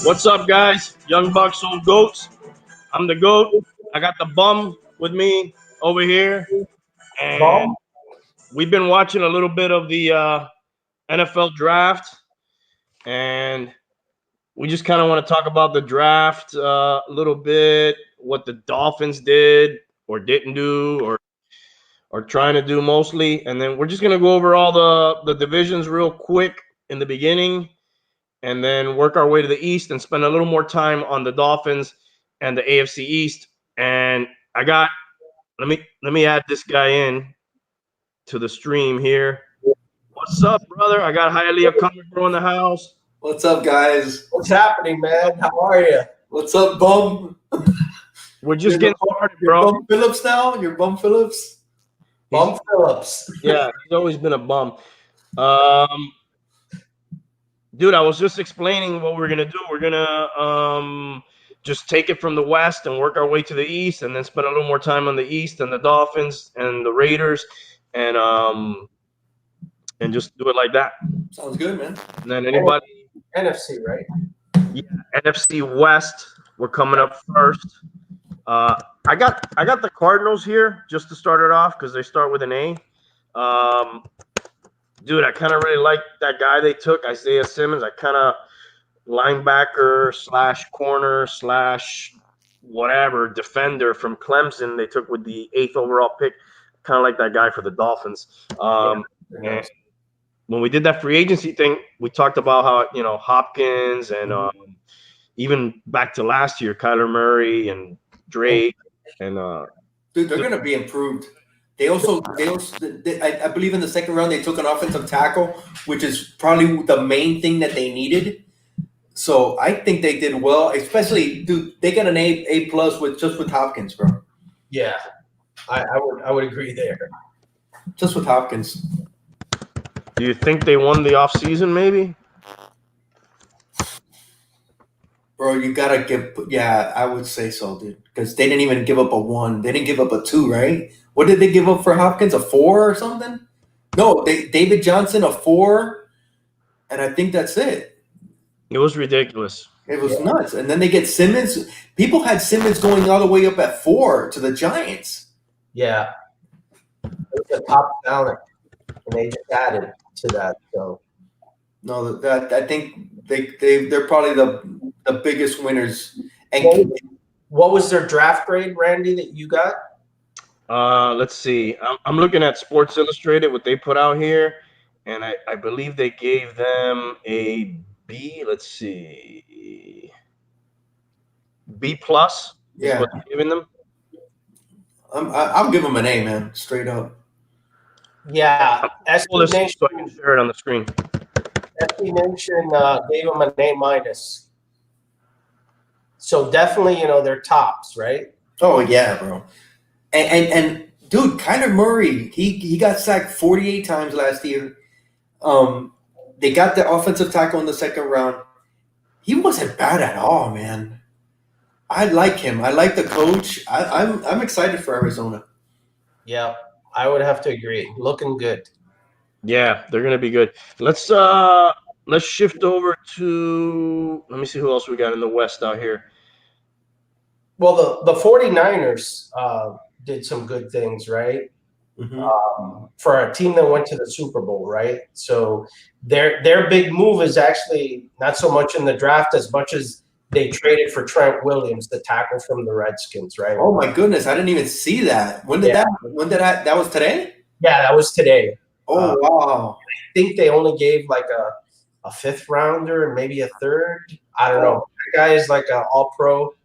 What's up, guys? Young Bucks, old goats. I'm the goat. I got the bum with me over here, and we've been watching a little bit of the NFL draft, and we just kind of want to talk about the draft a little bit, what the Dolphins did or didn't do, or trying to do mostly, and then we're just gonna go over all the divisions real quick in the beginning, and then work our way to the East and spend a little more time on the Dolphins and the AFC East. And I got let me add this guy in to the stream here. What's up, brother? I got Hialeah Comic Bro in the house. What's up, guys? What's happening, man? How are you? What's up, Bum? We're just getting started, You're bro. Bum Phillips now? You're Bum Phillips? Bum Phillips. Yeah, he's always been a bum. Dude, I was just explaining what we're gonna do. We're gonna just take it from the West and work our way to the East, and then spend a little more time on the East and the Dolphins and the Raiders, and just do it like that. Sounds good, man. And then anybody, NFC, right? yeah, NFC West, we're coming up first. I got the Cardinals here just to start it off because they start with an A. Dude, I kind of really like that guy they took, Isaiah Simmons. I kind of linebacker / corner / whatever defender from Clemson they took with the 8th overall pick. Kind of like that guy for the Dolphins. And when we did that free agency thing, we talked about how, Hopkins and even back to last year, Kyler Murray and Drake and Dude, they're going to be improved. They I believe in the second round, they took an offensive tackle, which is probably the main thing that they needed. So I think they did well, especially, dude, they got an A plus with Hopkins, bro. Yeah, I would agree there. Just with Hopkins. Do you think they won the offseason maybe? Bro, you got to give – yeah, I would say so, dude, because they didn't even give up a 1. They didn't give up a 2, right? What did they give up for Hopkins, a 4 or something? No, David Johnson, a 4, and I think that's it. It was ridiculous. It was nuts. And then they get Simmons. People had Simmons going all the way up at 4 to the Giants. Yeah. It was a top talent, and they just added to that. So No, that I think they're probably the biggest winners. And what was their draft grade, Randy, that you got? Let's see. I'm looking at Sports Illustrated, what they put out here, and I believe they gave them a B. Let's see, B plus. Yeah, is what they're giving them. I'll give them an A, man, straight up. Yeah, Pull this so I can share it on the screen. SB Nation gave them an A minus. So definitely, they're tops, right? Oh yeah, bro. And dude, Kyler Murray, he got sacked 48 times last year. They got the offensive tackle in the second round. He wasn't bad at all, man. I like him. I like the coach. I'm excited for Arizona. Yeah, I would have to agree. Looking good. Yeah, they're gonna be good. Let's shift over to, let me see who else we got in the West out here. Well, the 49ers did some good things, right? Mm-hmm. For a team that went to the Super Bowl, right? So their big move is actually not so much in the draft as much as they traded for Trent Williams, the tackle from the Redskins, right? Oh my goodness, I didn't even see that. When did that was today? Yeah, that was today. Oh wow. I think they only gave like a 5th rounder and maybe a 3rd. I don't know. That guy is like an all-pro.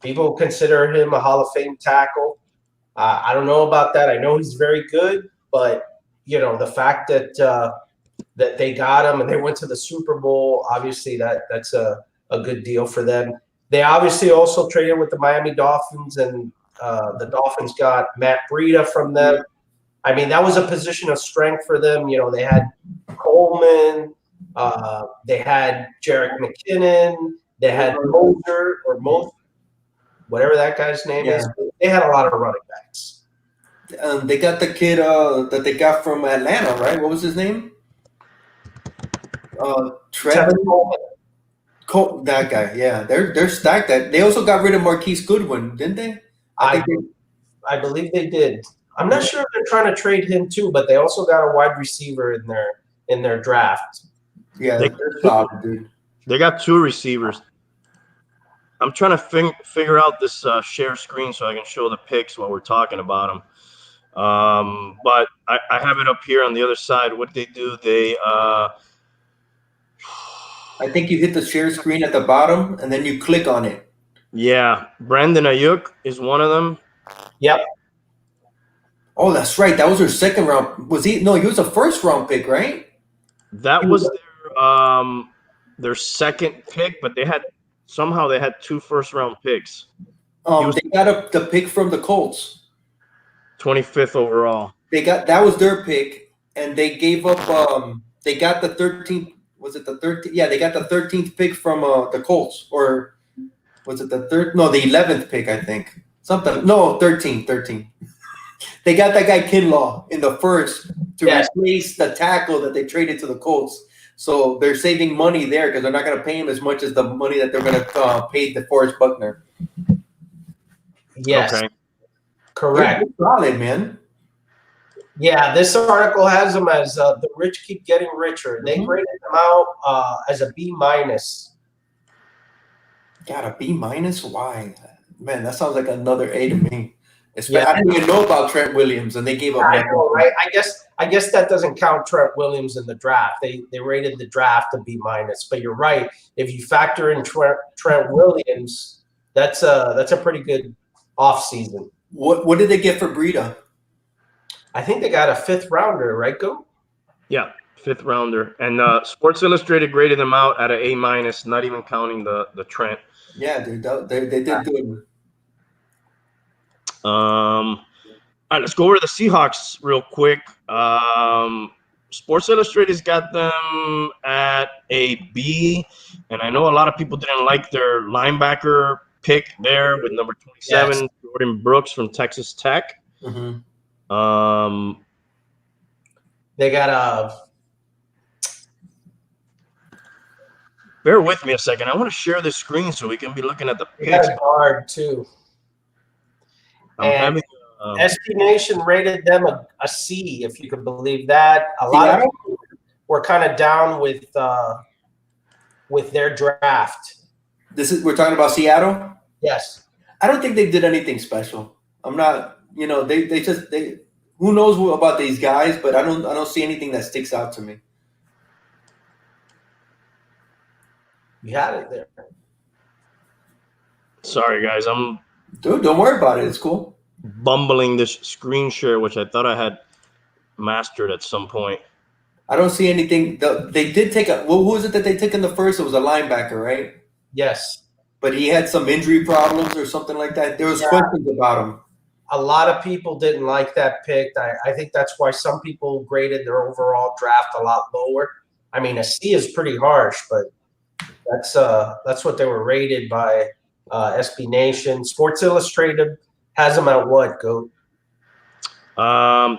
People consider him a Hall of Fame tackle. I don't know about that. I know he's very good, but the fact that that they got him and they went to the Super Bowl, obviously that's a good deal for them. They obviously also traded with the Miami Dolphins, and the Dolphins got Matt Breida from them. I mean, that was a position of strength for them. They had Coleman, they had Jerick McKinnon, they had Moser whatever that guy's name is. They had a lot of running backs. They got the kid that they got from Atlanta, right? What was his name? Tevin Coleman. That guy, yeah, they're stacked. That they also got rid of Marquise Goodwin, didn't they? I believe they did. I'm not sure if they're trying to trade him too, but they also got a wide receiver in their draft. Yeah, they're solid, dude. They got 2 receivers. I'm trying to figure out this share screen so I can show the picks while we're talking about them. But I have it up here on the other side. What they do, they I think you hit the share screen at the bottom, and then you click on it. yeah, Brandon Ayuk is one of them. Yep. Oh, that's right. That was their second round. Was he? No, he was a first round pick, right? That was their second pick, but they had 2 first round picks. They got the pick from the Colts. 25th overall. That was their pick, and they gave up. They got the 13th. Was it the 13th? Yeah, they got the 13th pick from the Colts, or was it the third? No, the 11th pick, I think. 13. They got that guy Kinlaw in the first to replace the tackle that they traded to the Colts. So they're saving money there because they're not going to pay him as much as the money that they're going to pay DeForest Buckner. Yes. Okay. Correct. Solid, man. Yeah, this article has them as the rich keep getting richer. They graded them out as a B-. Got a B-? Why? Man, that sounds like another A to me. I didn't even know about Trent Williams, and they gave up. I know, right? I guess that doesn't count Trent Williams in the draft. They rated the draft a B-. But you're right. If you factor in Trent Williams, that's a pretty good offseason. What did they get for Breida? I think they got a 5th rounder, right, Go? Yeah, 5th rounder. And Sports Illustrated graded them out at an A-, not even counting the Trent. Yeah, dude, they did good. All right, let's go over to the Seahawks real quick. Sports Illustrated's got them at a B, and I know a lot of people didn't like their linebacker pick there with number 27, Jordan Brooks from Texas Tech. Mm-hmm. They got a. Bear with me a second. I want to share this screen so we can be looking at the They picks. got a guard too. I'm And having, SB Nation rated them a C, if you can believe that. A lot of people were kind of down with their draft. We're talking about Seattle? Yes. I don't think they did anything special. I'm not, they who knows about these guys, but I don't see anything that sticks out to me. You had it there. sorry, guys. I'm Dude, don't worry about it. It's cool. bumbling this screen share, which I thought I had mastered at some point. I don't see anything. They did take who was it that they took in the first? It was a linebacker, right? Yes. But he had some injury problems or something like that. There was questions about him. A lot of people didn't like that pick. I think that's why some people graded their overall draft a lot lower. I mean, a C is pretty harsh, but that's what they were rated by SB Nation. Sports Illustrated has them at what, Goat?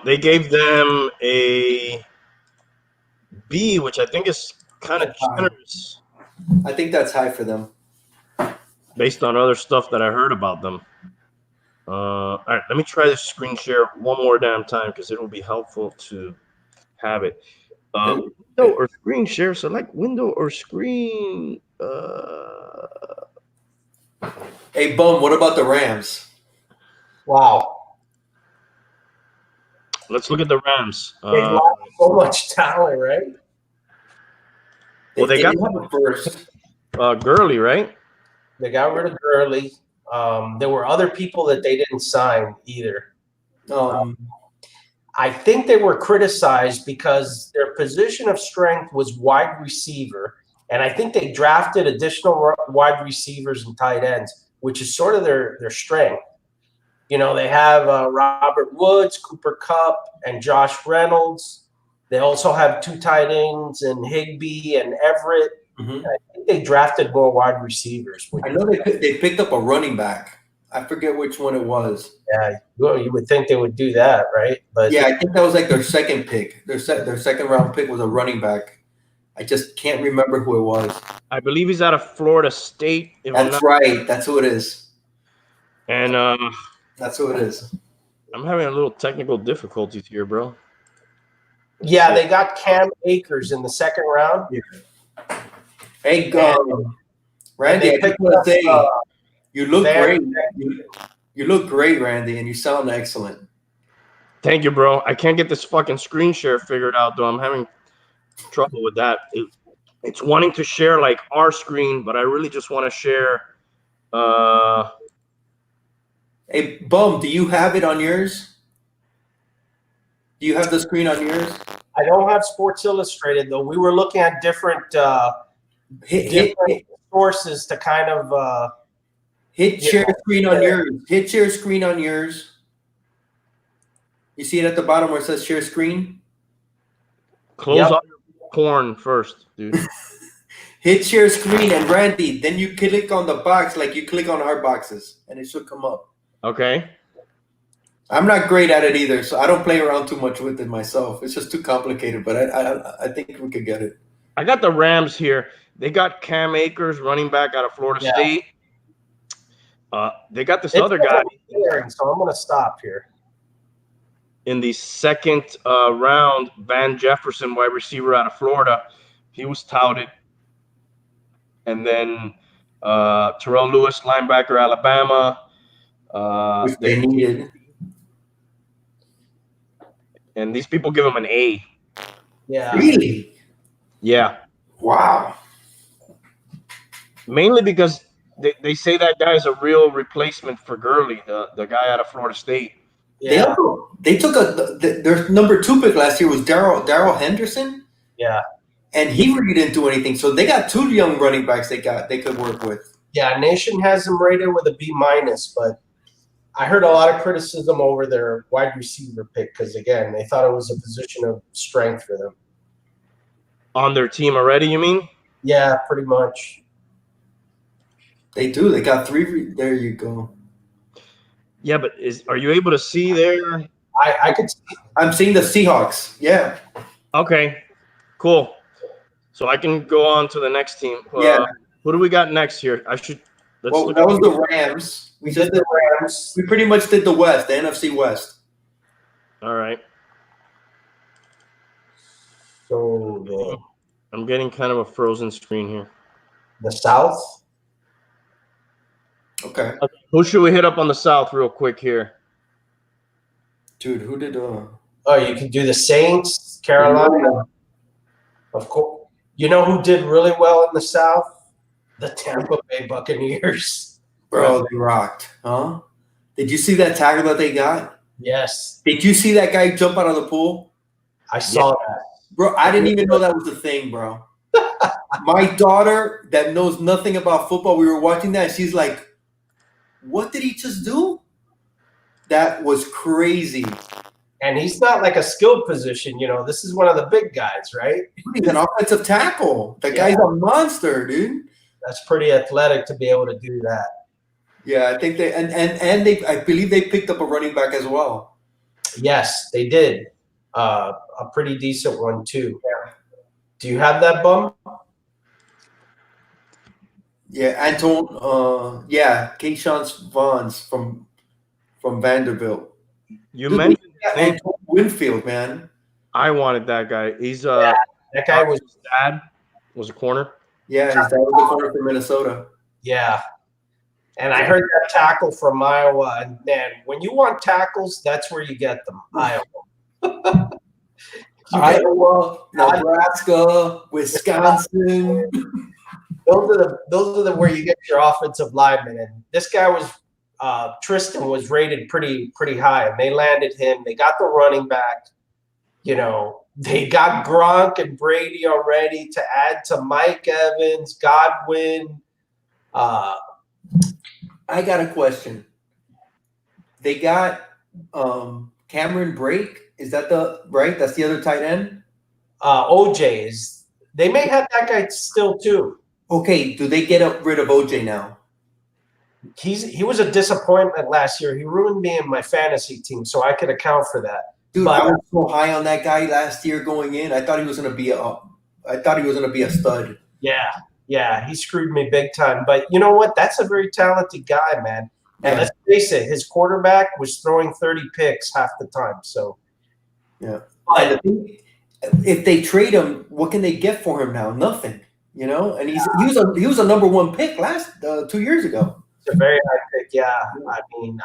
They gave them a B, which I think is kind of generous I think that's high for them. based on other stuff that I heard about them. All right, let me try this screen share one more damn time because it will be helpful to have it. Window or screen share, select window or screen. Hey, Bum, what about the Rams? Wow. Let's look at the Rams. They lost so much talent, right? Well, they got have a first. Gurley, right? They got rid of Gurley. There were other people that they didn't sign either. I think they were criticized because their position of strength was wide receiver, and I think they drafted additional wide receivers and tight ends, which is sort of their strength. You know, they have Robert Woods, Cooper Kupp, and Josh Reynolds. They also have two tight ends in Higbee and Everett. Mm-hmm. I think they drafted more wide receivers. I know they picked up a running back. I forget which one it was. Yeah, well, you would think they would do that, right? But yeah, I think that was like their second pick. Their second round pick was a running back. I just can't remember who it was. I believe he's out of Florida State. That's right. That's who it is. And that's who it is. I'm having a little technical difficulties here, bro. Yeah, they got Cam Akers in the second round. Yeah. Hey, Randy, I just want to say you look great. You look great, Randy, and you sound excellent. Thank you, bro. I can't get this fucking screen share figured out, though. I'm having trouble with that. It's wanting to share like our screen, but I really just want to share. Hey, Bum, do you have it on yours? Do you have the screen on yours? I don't have Sports Illustrated, though. We were looking at different sources to kind of hit share screen on yours. Hit share screen on yours. You see it at the bottom where it says share screen? Close up your porn first, dude. Hit share screen, and Randy, then you click on the box like you click on our boxes, and it should come up. Okay. I'm not great at it either, so I don't play around too much with it myself. It's just too complicated, but I think we could get it. I got the Rams here. They got Cam Akers, running back out of Florida State. They got this other guy. So I'm going to stop here. In the second round, Van Jefferson, wide receiver out of Florida. He was touted. And then Terrell Lewis, linebacker, Alabama. Which they needed. And these people give him an A. Yeah. Really? Yeah. Wow. Mainly because they say that guy is a real replacement for Gurley, the guy out of Florida State. Yeah. They took their number 2 pick last year was Darrell Henderson. Yeah. And he really didn't do anything. So they got 2 young running backs they could work with. Yeah, Nation has them rated with a B-, but I heard a lot of criticism over their wide receiver pick because, again, they thought it was a position of strength for them. On their team already, you mean? Yeah, pretty much. They do. They got 3. There you go. Yeah, but are you able to see there? I could see. I'm seeing the Seahawks. Yeah. Okay, cool. So I can go on to the next team. Yeah. Who do we got next here? Let's that was the Rams. We did the Rams. We pretty much did the West, the NFC West. All right. So I'm getting kind of a frozen screen here. The South? Okay. Who should we hit up on the South real quick here? Dude, who did Oh, you can do the Saints, Carolina. Of course. You know who did really well in the South? The Tampa Bay Buccaneers. Bro, they rocked. Huh? Did you see that tackle that they got? Yes. Did you see that guy jump out of the pool? I saw that. Bro, I didn't even know that was a thing, bro. My daughter that knows nothing about football, we were watching that. She's like, what did he just do? That was crazy. And he's not like a skilled position, This is one of the big guys, right? He's an offensive tackle. That guy's a monster, dude. That's pretty athletic to be able to do that. Yeah, I think they and they I believe they picked up a running back as well. Yes, they did. A pretty decent one too. Yeah. Do you have that, Bum? Yeah, Keyshawn Vaughns from Vanderbilt. You mentioned Antoine Winfield, man. I wanted that guy. He's that guy was his dad was a corner. Yeah, his dad was a corner from Minnesota. Yeah. And I heard that tackle from Iowa. And man, when you want tackles, that's where you get them. Iowa. Iowa, Nebraska, Wisconsin. Those are the where you get your offensive linemen. And this guy was Tristan was rated pretty high, and they landed him. They got the running back. They got Gronk and Brady already to add to Mike Evans, Godwin. I got a question. They got Cameron Brake. Is that that's the other tight end? OJ is. They may have that guy still too. Okay, do they get rid of OJ now? He was a disappointment last year. He ruined me in my fantasy team, so I could account for that. Dude, I was so high on that guy last year going in. I thought he was going to be I thought he was going to be a stud. Yeah, he screwed me big time. But you know what? That's a very talented guy, man. And let's face it, his quarterback was throwing 30 picks half the time. So, yeah. But if they trade him, what can they get for him now? Nothing. You know, and he was a number one pick 2 years ago. It's a very high pick. Yeah, I mean,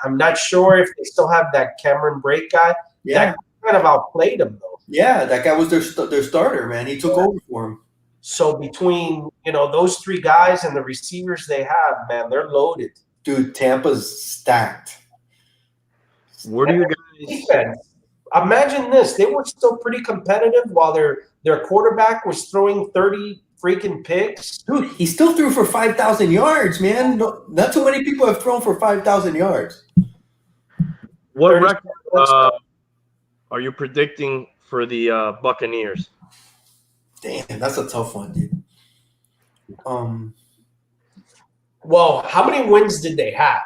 I'm not sure if they still have that Cameron Brake guy. Yeah, that kind of outplayed him though. Yeah, that guy was their starter, man. He took over for him. So between those three guys and the receivers they have, man, they're loaded. Dude, Tampa's stacked. Where do you guys? Defense. Imagine this: they were still pretty competitive while their quarterback was throwing 30 freaking picks. Dude, he still threw for 5,000 yards, man. Not too many people have thrown for 5,000 yards. What record are you predicting for the Buccaneers? Damn, that's a tough one, dude. Well, how many wins did they have?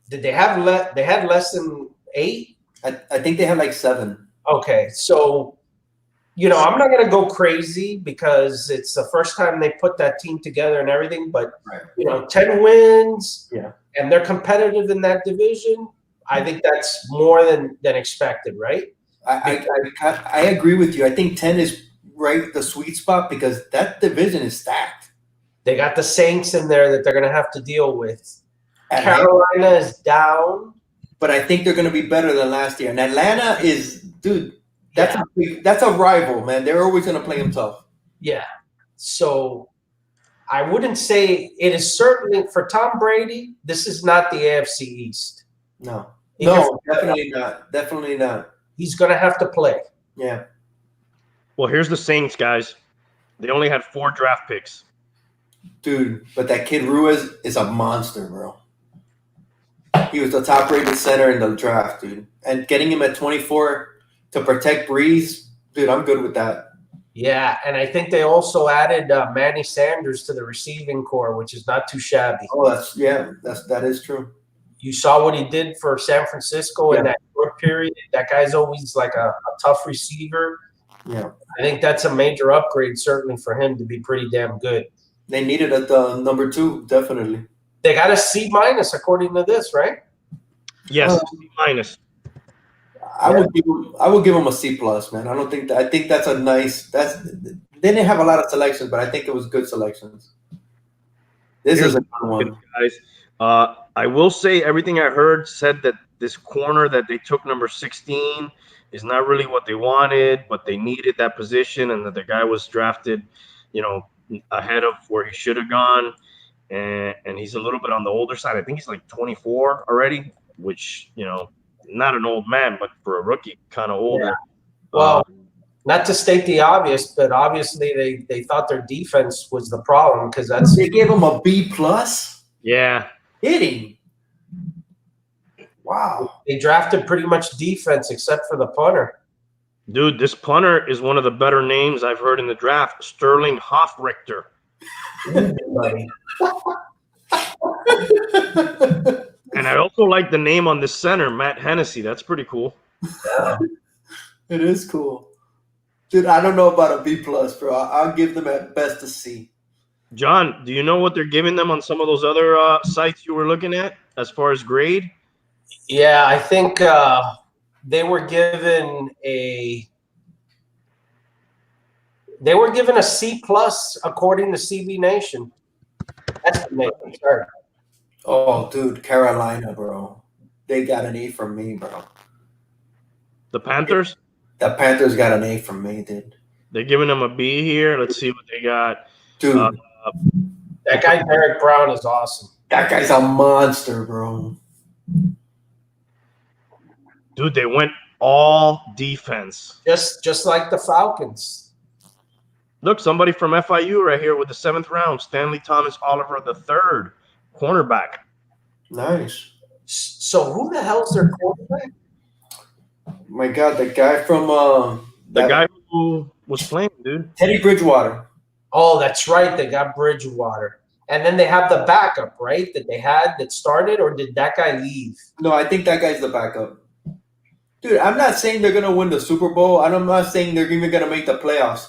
Did they have they had less than 8? I think they had like 7. Okay, so I'm not going to go crazy because it's the first time they put that team together and everything. But 10 wins, and they're competitive in that division. I think that's more than expected, right? I agree with you. I think 10 is right the sweet spot because that division is stacked. They got the Saints in there that they're going to have to deal with. Carolina is down. But I think they're going to be better than last year. And Atlanta is, dude, that's a rival, man. They're always going to play them tough. Yeah. So I wouldn't say it is certainly for Tom Brady. This is not the AFC East. No, definitely not. Definitely not. He's going to have to play. Yeah. Well, here's the Saints, guys. They only had 4 draft picks. Dude, but that kid Ruiz is a monster, bro. He was the top-rated center in the draft, dude. And getting him at 24 to protect Breeze, dude, I'm good with that. Yeah, and I think they also added Manny Sanders to the receiving core, which is not too shabby. Oh, that is true. You saw what he did for San Francisco in that short period. That guy's always like a tough receiver. Yeah, I think that's a major upgrade, certainly for him to be pretty damn good. They need it at the number 2, definitely. They got a C- according to this, right? Yes, C-. I would give them a C+, man. I think that's a nice. They didn't have a lot of selections, but I think it was good selections. This is a good one, guys. I will say everything I heard said that this corner that they took, number 16, is not really what they wanted, but they needed that position, and that the guy was drafted, ahead of where he should have gone, and he's a little bit on the older side. I think he's like 24 already, which not an old man, but for a rookie, kind of older. Yeah. Well, not to state the obvious, but obviously they thought their defense was the problem because they gave him a B+. Yeah, hitting. Wow. They drafted pretty much defense except for the punter. Dude, this punter is one of the better names I've heard in the draft, Sterling Hoffrichter. And I also like the name on the center, Matt Hennessy. That's pretty cool. Yeah. It is cool. Dude, I don't know about a B+, bro. I'll give them at best a C. John, do you know what they're giving them on some of those other sites you were looking at as far as grade? Yeah, I think they were given a C+ according to CB Nation. That's the name. Sorry. Oh, dude, Carolina, bro. They got an A from me, bro. The Panthers? The Panthers got an A from me, dude. They're giving them a B here. Let's see what they got. Dude. That guy, Derek Brown, is awesome. That guy's a monster, bro. Dude, they went all defense. Just like the Falcons. Look, somebody from FIU right here with the 7th round, Stanley Thomas Oliver III, cornerback. Nice. So who the hell's their quarterback? My God, the guy from the guy who was playing, dude. Teddy Bridgewater. Oh, that's right. They got Bridgewater. And then they have the backup, right, that they had that started, or did that guy leave? No, I think that guy's the backup. Dude, I'm not saying they're going to win the Super Bowl. I'm not saying they're even going to make the playoffs.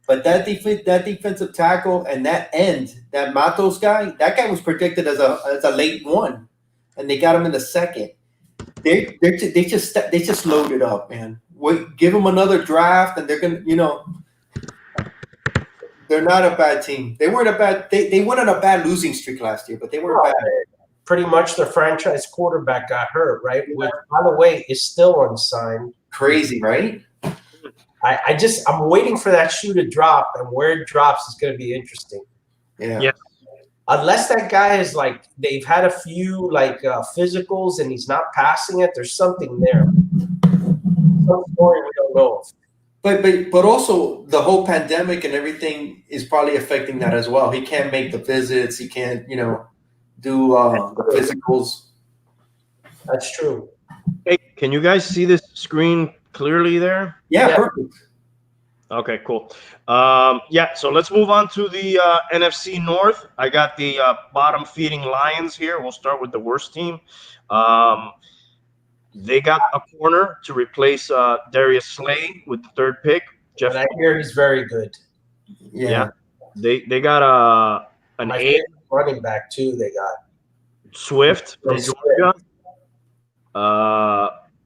But that defensive tackle and that end, that Matos guy, that guy was predicted as a late one, and they got him in the second. They just loaded up, man. Give them another draft, and they're gonna, they're not a bad team. They weren't a bad. They went on a bad losing streak last year, but they weren't bad. Pretty much their franchise quarterback got hurt, right? Which, by the way, is still unsigned. Crazy, right? I'm waiting for that shoe to drop, and where it drops is going to be interesting. Yeah. Unless that guy is like, they've had a few physicals and he's not passing it, there's something there. Some story we don't know of. But also the whole pandemic and everything is probably affecting that as well. He can't make the visits. He can't, do the physicals. That's true. Hey, can you guys see this screen clearly there? Yeah. Perfect. Okay, cool. So let's move on to the NFC North. I got the bottom feeding Lions here. We'll start with the worst team. They got a corner to replace Darius Slay with the third pick. And I hear he's very good. Yeah. They got an favorite running back too. They got Swift from Georgia.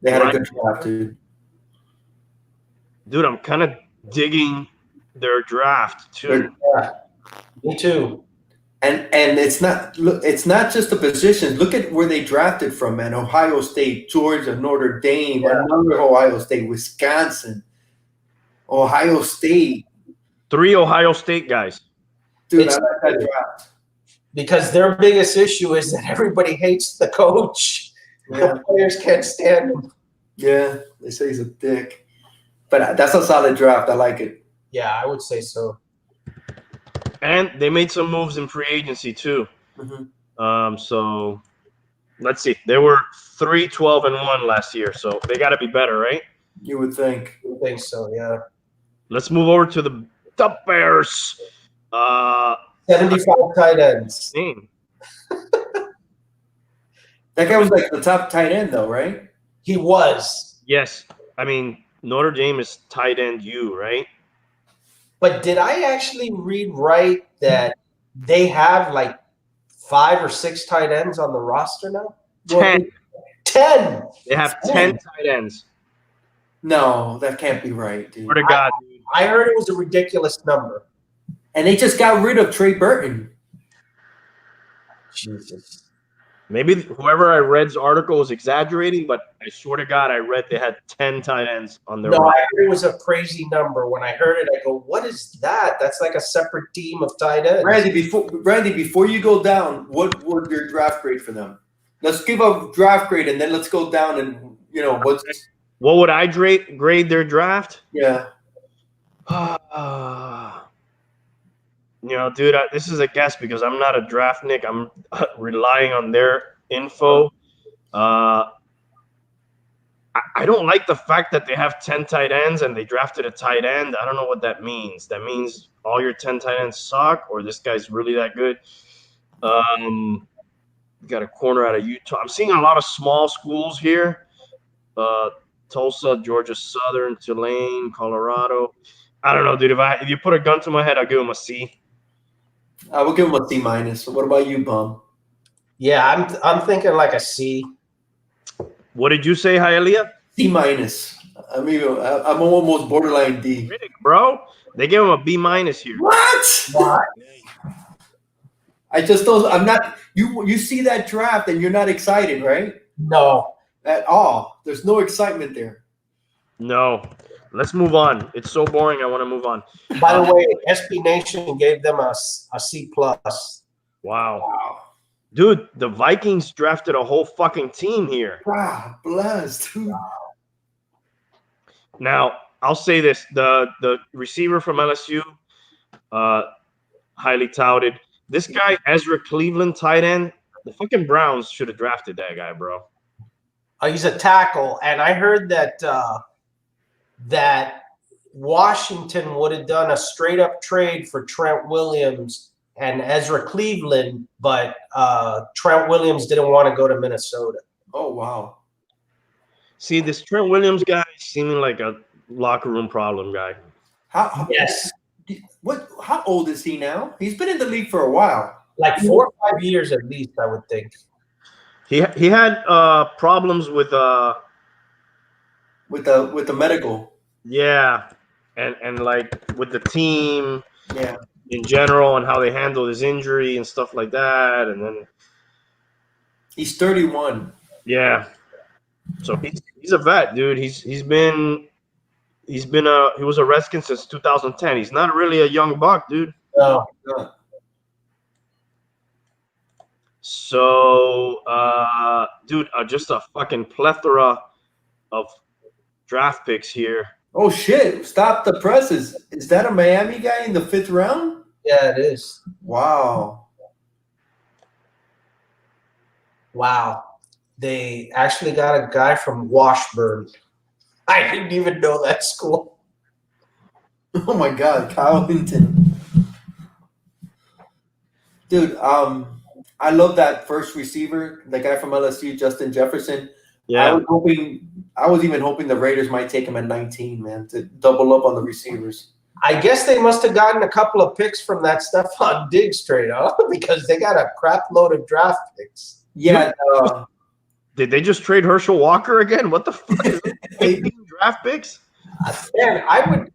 They had a good draft, dude. Dude, I'm kind of digging their draft too. Yeah, me too. And it's not just the positions. Look at where they drafted from, man. Ohio State, Georgia, Notre Dame, another Ohio State, Wisconsin, Ohio State. 3 Ohio State guys. Dude, I like that draft. Because their biggest issue is that everybody hates the coach. Yeah. The players can't stand him. Yeah, they say he's a dick. But that's a solid draft. I like it. Yeah, I would say so. And they made some moves in free agency too. Mm-hmm. So let's see. They were 3-12-1 last year, so they got to be better, right? You would think. I think so. Yeah. Let's move over to the Bears. 75 tight ends. That guy was like the top tight end, though, right? He was. Yes. I mean, Notre Dame is tight end right? But did I actually read right that they have like 5 or 6 tight ends on the roster now? 10. 10. They have 10 tight ends. No, that can't be right, dude. Swear to God, dude. I heard it was a ridiculous number. And they just got rid of Trey Burton. Jesus. Maybe whoever I read's article was exaggerating, but I swear to God, I read they had 10 tight ends on their roster. I heard it was a crazy number. When I heard it, I go, what is that? That's like a separate team of tight ends. Randy, before you go down, what would your draft grade for them? Let's give a draft grade, and then let's go down and, What would I grade their draft? Yeah. Dude, this is a guess because I'm not a draft Nick. I'm relying on their info. I don't like the fact that they have 10 tight ends and they drafted a tight end. I don't know what that means. That means all your 10 tight ends suck or this guy's really that good. Got a corner out of Utah. I'm seeing a lot of small schools here. Tulsa, Georgia Southern, Tulane, Colorado. I don't know, dude. If you put a gun to my head, I'll give him a C. I will give him a C minus. What about you, Bum? Yeah, I'm thinking like a C. What did you say, Hialeah? C minus. I mean, I'm almost borderline D. Bro, they gave him a B minus here. What? Why? I just don't. I'm not. You see that draft and you're not excited, right? No, at all. There's no excitement there. No. Let's move on. It's so boring. I want to move on. By the way, SB Nation gave them a C+. Wow. Dude, the Vikings drafted a whole fucking team here. Wow, blessed. Now, I'll say this. The receiver from LSU, highly touted. This guy, Ezra Cleveland, tight end, the fucking Browns should have drafted that guy, bro. He's a tackle, and I heard that that Washington would have done a straight-up trade for Trent Williams and Ezra Cleveland, but Trent Williams didn't want to go to Minnesota. Oh, wow. See, this Trent Williams guy is seeming like a locker room problem guy. Yes. What? How old is he now? He's been in the league for a while. Like 4 or 5 years at least, I would think. He had problems with the medical. Yeah, and like with the team in general and how they handled his injury and stuff like that, and then he's 31. Yeah, so he's a vet, dude. He was a Redskin since 2010. He's not really a young buck, dude. No. So, dude, just a fucking plethora of draft picks here. Oh shit! Stop the presses. Is that a Miami guy in the 5th round? Yeah, it is. Wow. They actually got a guy from Washburn. I didn't even know that school. Oh my God, Kyle Hinton. Dude, I love that first receiver, the guy from LSU, Justin Jefferson. Yeah. I was even hoping the Raiders might take him at 19, man, to double up on the receivers. I guess they must have gotten a couple of picks from that Stephon Diggs trade, huh? Because they got a crap load of draft picks. Yeah. Did they just trade Herschel Walker again? What the fuck is that? 18 draft picks? Man, I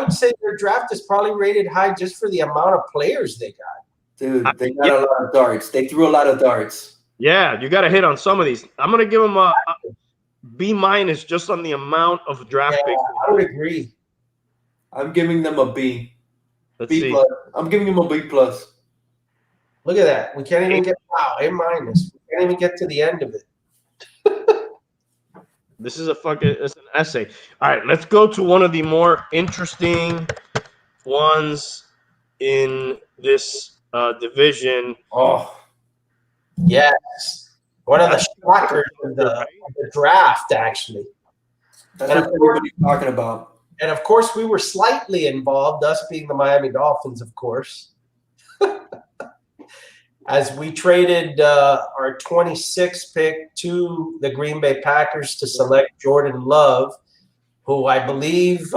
would say their draft is probably rated high just for the amount of players they got. Dude, they got a lot of darts. They threw a lot of darts. Yeah, you got to hit on some of these. I'm going to give them a B- just on the amount of draft picks. I would agree. I'm giving them a B. Let's B see. plus. I'm giving them a B plus. Look at that. We can't even get A-. We can't even get to the end of it. It's an essay. All right, let's go to one of the more interesting ones in this division. Oh, yes. One of the shockers of the draft, actually. That's what everybody's talking about. And, of course, we were slightly involved, us being the Miami Dolphins, of course. As we traded our 26th pick to the Green Bay Packers to select Jordan Love, who I believe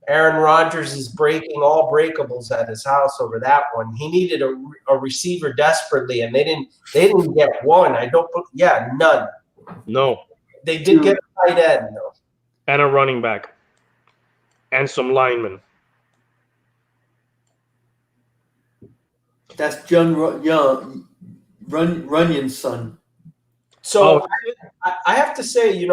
Aaron Rodgers is breaking all breakables at his house over that one. He needed a receiver desperately, and they didn't get one. None. No. They did get a tight end, though. And a running back. And some linemen. That's John Runyon's son. So I have to say,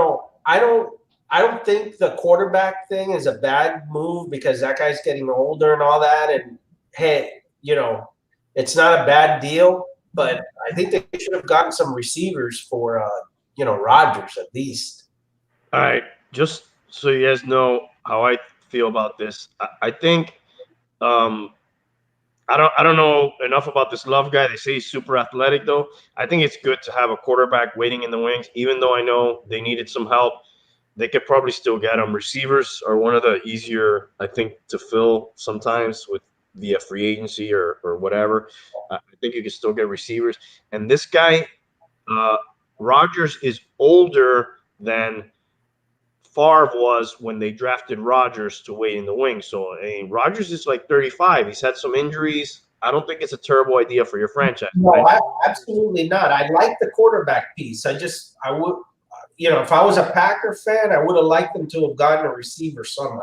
I don't think the quarterback thing is a bad move because that guy's getting older and all that. And hey, it's not a bad deal, but I think they should have gotten some receivers for Rodgers at least. All right, just so you guys know how I feel about this, I think I don't know enough about this Love guy. They say he's super athletic, though. I think it's good to have a quarterback waiting in the wings, even though I know they needed some help. They could probably still get them. Receivers are one of the easier, I think, to fill sometimes via free agency or whatever. I think you can still get receivers. And this guy, Rodgers, is older than Favre was when they drafted Rodgers to wait in the wing. So Rodgers is like 35. He's had some injuries. I don't think it's a terrible idea for your franchise. No, absolutely not. I like the quarterback piece. I would, if I was a Packer fan, I would have liked them to have gotten a receiver somehow.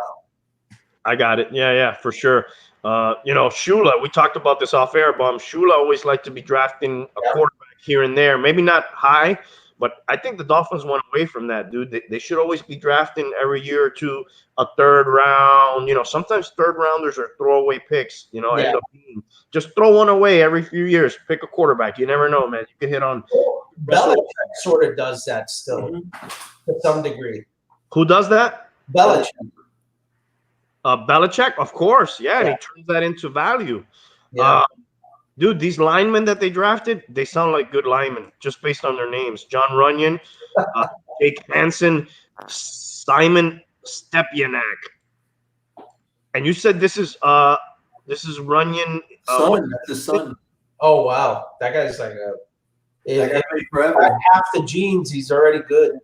I got it. Yeah, for sure. Shula, we talked about this off air, Bum. Shula always liked to be drafting a quarterback here and there, maybe not high. But I think the Dolphins went away from that, dude. They should always be drafting every year or two a third round. Sometimes third rounders are throwaway picks. End up being, just throw one away every few years. Pick a quarterback. You never know, man. You can hit on. Belichick sort of does that still to some degree. Who does that? Belichick. Belichick, of course. Yeah, and he turns that into value. Yeah. Dude, these linemen that they drafted, they sound like good linemen just based on their names. John Runyon, Jake Hansen, Simon Stepyanak. And you said this is Runyon. Son, that's his son. Oh, wow. That guy's like half the genes. He's already good.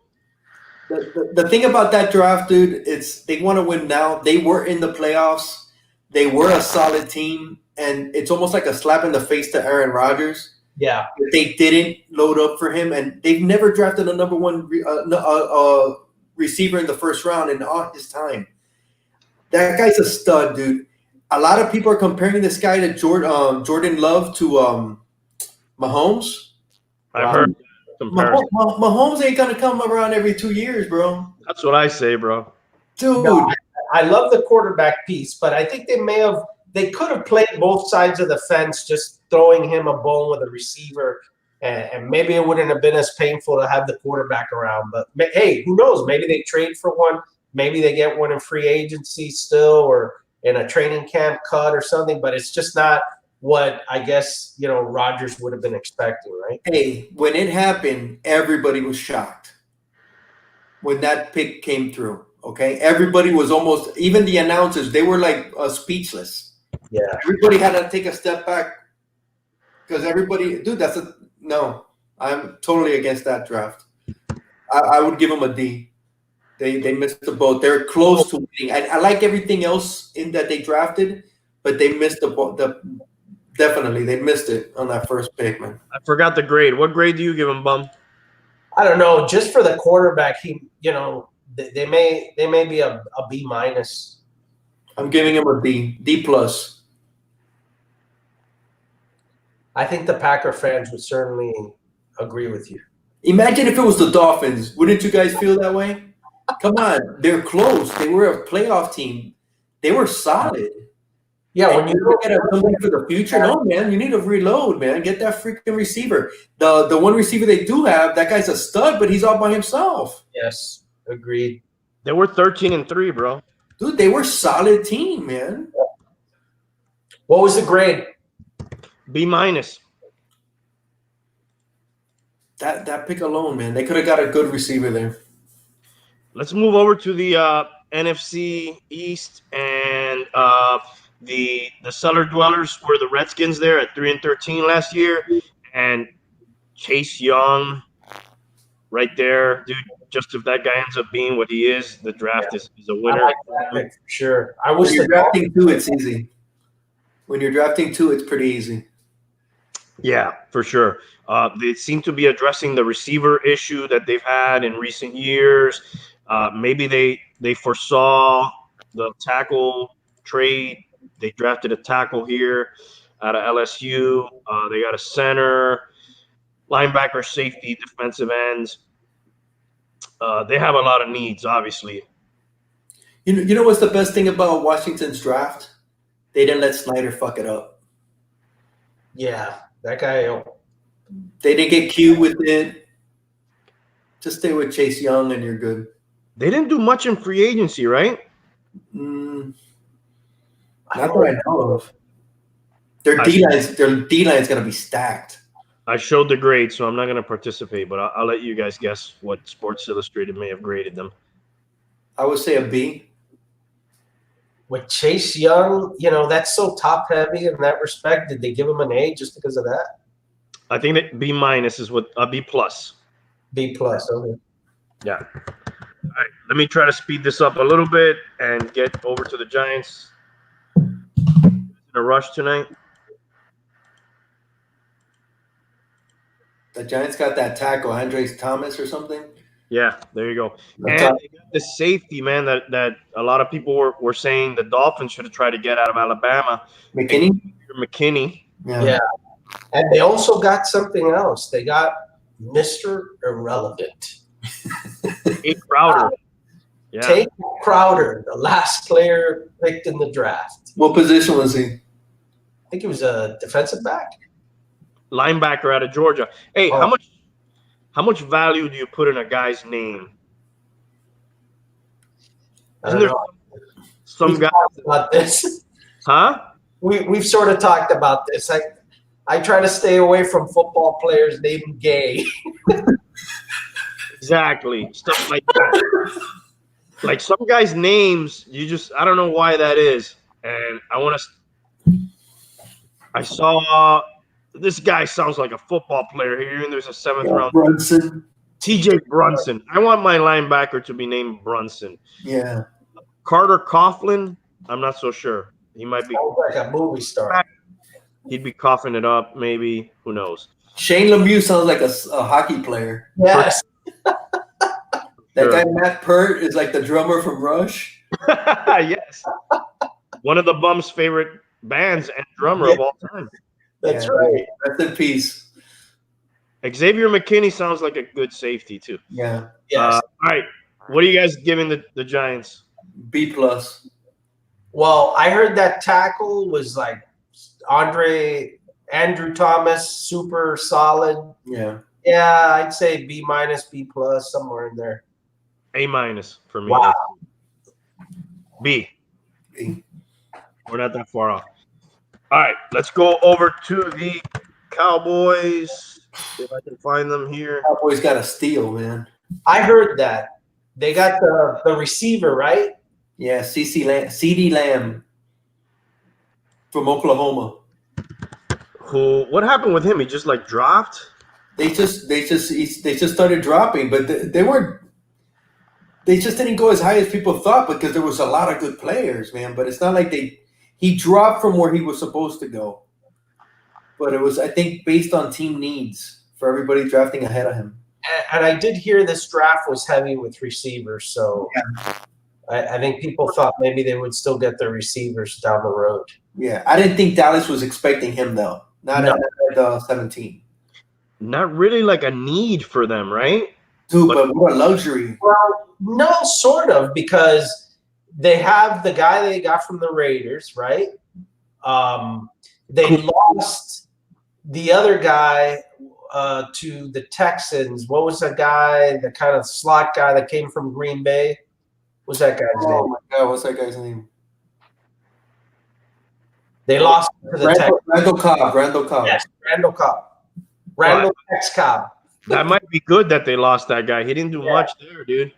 The thing about that draft, dude, they want to win now. They were in the playoffs. they were a solid team, and it's almost like a slap in the face to Aaron Rodgers. Yeah. They didn't load up for him, and they've never drafted a number one receiver in the first round in all his time. That guy's a stud, dude. A lot of people are comparing this guy to Jordan Love to Mahomes. I've heard comparison. Mahomes ain't gonna come around every 2 years, bro. That's what I say, bro. Dude, No, I love the quarterback piece, but I think they could have played both sides of the fence, just throwing him a bone with a receiver, and maybe it wouldn't have been as painful to have the quarterback around. But hey, who knows? Maybe they trade for one. Maybe they get one in free agency still, or in a training camp cut or something. But it's just not what I guess Rodgers would have been expecting, right? hey, when it happened, everybody was shocked when that pick came through. Okay, everybody was almost, even the announcers, they were like speechless. Yeah, Everybody had to take a step back because everybody, dude, no. I'm totally against that draft. I would give them a D. They missed the boat. They're close to winning. I like everything else in that they drafted, but they missed the boat. Definitely, they missed it on that first pick, man. I forgot the grade. What grade do you give him, Bum? I don't know. Just for the quarterback, they may be a B minus. I'm giving him a D plus. I think the Packer fans would certainly agree with you. Imagine if it was the Dolphins. Wouldn't you guys feel that way? Come on, they're close. They were a playoff team. They were solid. Yeah, when you look at something for the future, no, man, you need to reload, man. Get that freaking receiver. The one receiver they do have, that guy's a stud, but he's all by himself. Yes, agreed. They were 13-3, bro. Dude, they were solid team, man. What was the grade? B minus. That pick alone, man. They could have got a good receiver there. Let's move over to the NFC East, and the cellar dwellers were the Redskins there at 3-13 last year, and Chase Young right there, dude. Just if that guy ends up being what he is, the draft is a winner. I like that pick for sure. I wish when you're drafting two, it's easy. When you're drafting two, it's pretty easy. Yeah, for sure. They seem to be addressing the receiver issue that they've had in recent years. Maybe they foresaw the tackle trade. They drafted a tackle here out of LSU. They got a center, linebacker, safety, defensive ends. They have a lot of needs, obviously. You know what's the best thing about Washington's draft? They didn't let Snyder fuck it up. Yeah, that guy. They didn't get cute with it. Just stay with Chase Young and you're good. They didn't do much in free agency, right? Not that I know of. Their D-line's going to be stacked. I showed the grade, so I'm not going to participate, but I'll let you guys guess what Sports Illustrated may have graded them. I would say a B. With Chase Young, that's so top-heavy in that respect. Did they give him an A just because of that? I think that B minus is what a B plus. B plus, okay. Yeah. All right. Let me try to speed this up a little bit and get over to the Giants. In a rush tonight. The Giants got that tackle, Andres Thomas or something. Yeah, there you go. And they got the safety, man, that a lot of people were saying the Dolphins should have tried to get out of Alabama. McKinney. Yeah. And they also got something else. They got Mr. Irrelevant. Tate Crowder. Yeah. Tate Crowder, the last player picked in the draft. What position was he? I think he was a defensive back. Linebacker out of Georgia. Hey, how much value do you put in a guy's name? Isn't there some guy about this? Huh? We've sort of talked about this. I try to stay away from football players named Gay. Exactly. Stuff like that. Like some guys' names, I don't know why that is. And I saw this guy sounds like a football player here, and there's a 7th round. Brunson. TJ Brunson. I want my linebacker to be named Brunson. Yeah. Carter Coughlin, I'm not so sure. He might be Sounds like a movie star. he'd be coughing it up, maybe. Who knows? Shane Lemieux sounds like a hockey player. Yes. That guy Matt Pert is like the drummer from Rush. Yes. One of the Bum's favorite bands and drummer of all time. That's right. Rest in peace. Xavier McKinney sounds like a good safety too. Yeah. Yes. All right. What are you guys giving the Giants? B+. Well, I heard that tackle was like Andrew Thomas, super solid. Yeah. Yeah, I'd say B-, B+, somewhere in there. A- for me. Wow. B. B. We're not that far off. All right, let's go over to the Cowboys. If I can find them here. Cowboys got a steal, man. I heard that. They got the receiver, right? Yeah, CeeDee Lamb from Oklahoma. What happened with him? He just like dropped? They just started dropping, but they weren't. They just didn't go as high as people thought because there was a lot of good players, man. But it's not like he dropped from where he was supposed to go. But it was, I think, based on team needs for everybody drafting ahead of him. And I did hear this draft was heavy with receivers, so I think people thought maybe they would still get their receivers down the road. Yeah, I didn't think Dallas was expecting him though. Not at 17. Not really like a need for them, right? Dude, but what a luxury. Well, no, sort of, because they have the guy they got from the Raiders, right? They lost the other guy to the Texans. What was that guy, the kind of slot guy that came from Green Bay? What's that guy's name? Oh my God, what's that guy's name? They lost to the Texans. Randall Cobb. Yes, Randall Cobb. Randall X Cobb. That might be good that they lost that guy. He didn't do much there, dude.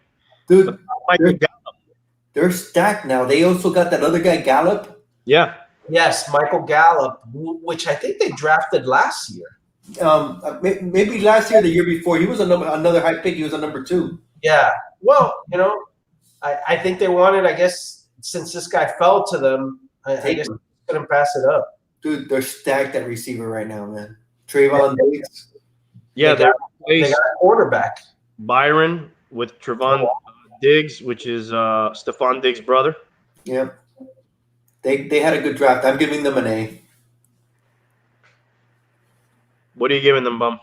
Dude, Michael Gallup. they're stacked now. They also got that other guy, Gallup. Yeah. Yes, Michael Gallup, which I think they drafted last year. Maybe last year, the year before, he was another high pick. He was a number 2. Yeah. Well, I think they wanted, I guess, since this guy fell to them, I guess they couldn't pass it up. Dude, they're stacked at receiver right now, man. Trayvon Diggs. Yeah, they got a quarterback. Byron with Trevon Diggs, which is Stephon Diggs' brother. Yep. They had a good draft. I'm giving them an A. What are you giving them, Bum?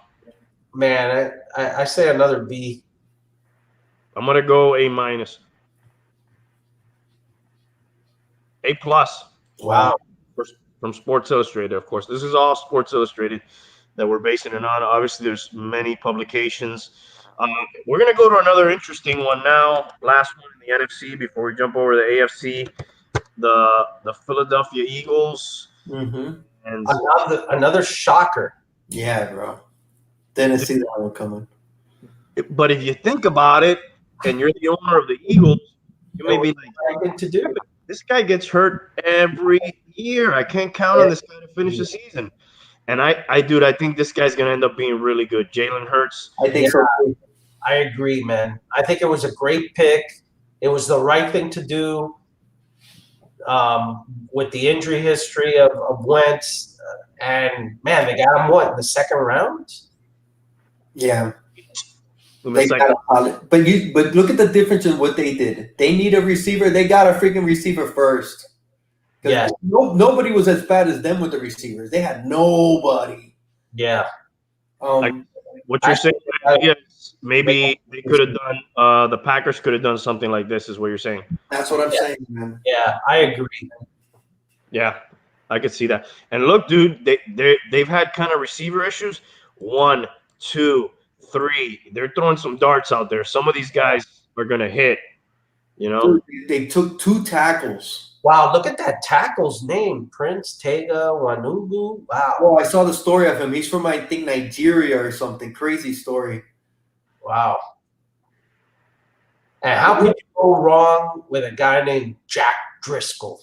Man, I say another B. I'm gonna go A-. A+. Wow. From Sports Illustrated, of course. This is all Sports Illustrated that we're basing it on. Obviously, there's many publications. We're going to go to another interesting one now. Last one in the NFC before we jump over to the AFC. The Philadelphia Eagles. Mm-hmm. And another shocker. Yeah, bro. Didn't see that one coming. But if you think about it, and you're the owner of the Eagles, you may be like, Nothing to do. this guy gets hurt every year. I can't count on this guy to finish the season. And I think this guy's going to end up being really good. Jalen Hurts. I think so too. I agree, man. I think it was a great pick. It was the right thing to do with the injury history of Wentz. And, man, they got him, in the second round? Yeah. They got but look at the difference in what they did. They need a receiver. They got a freaking receiver first. Yeah. Nobody was as bad as them with the receivers. They had nobody. Yeah. What you're saying is maybe they could have done the Packers could have done something like this is what you're saying. That's what I'm saying, man. Yeah, I agree. Yeah, I could see that. And look, dude, they've had kind of receiver issues. 1, 2, 3. They're throwing some darts out there. Some of these guys are gonna hit. Dude, they took 2 tackles. Wow, look at that tackle's name, Prince Tega Wanugu. Wow. Oh, I saw the story of him. He's from, I think, Nigeria or something. Crazy story. Wow. And how could you go wrong with a guy named Jack Driscoll?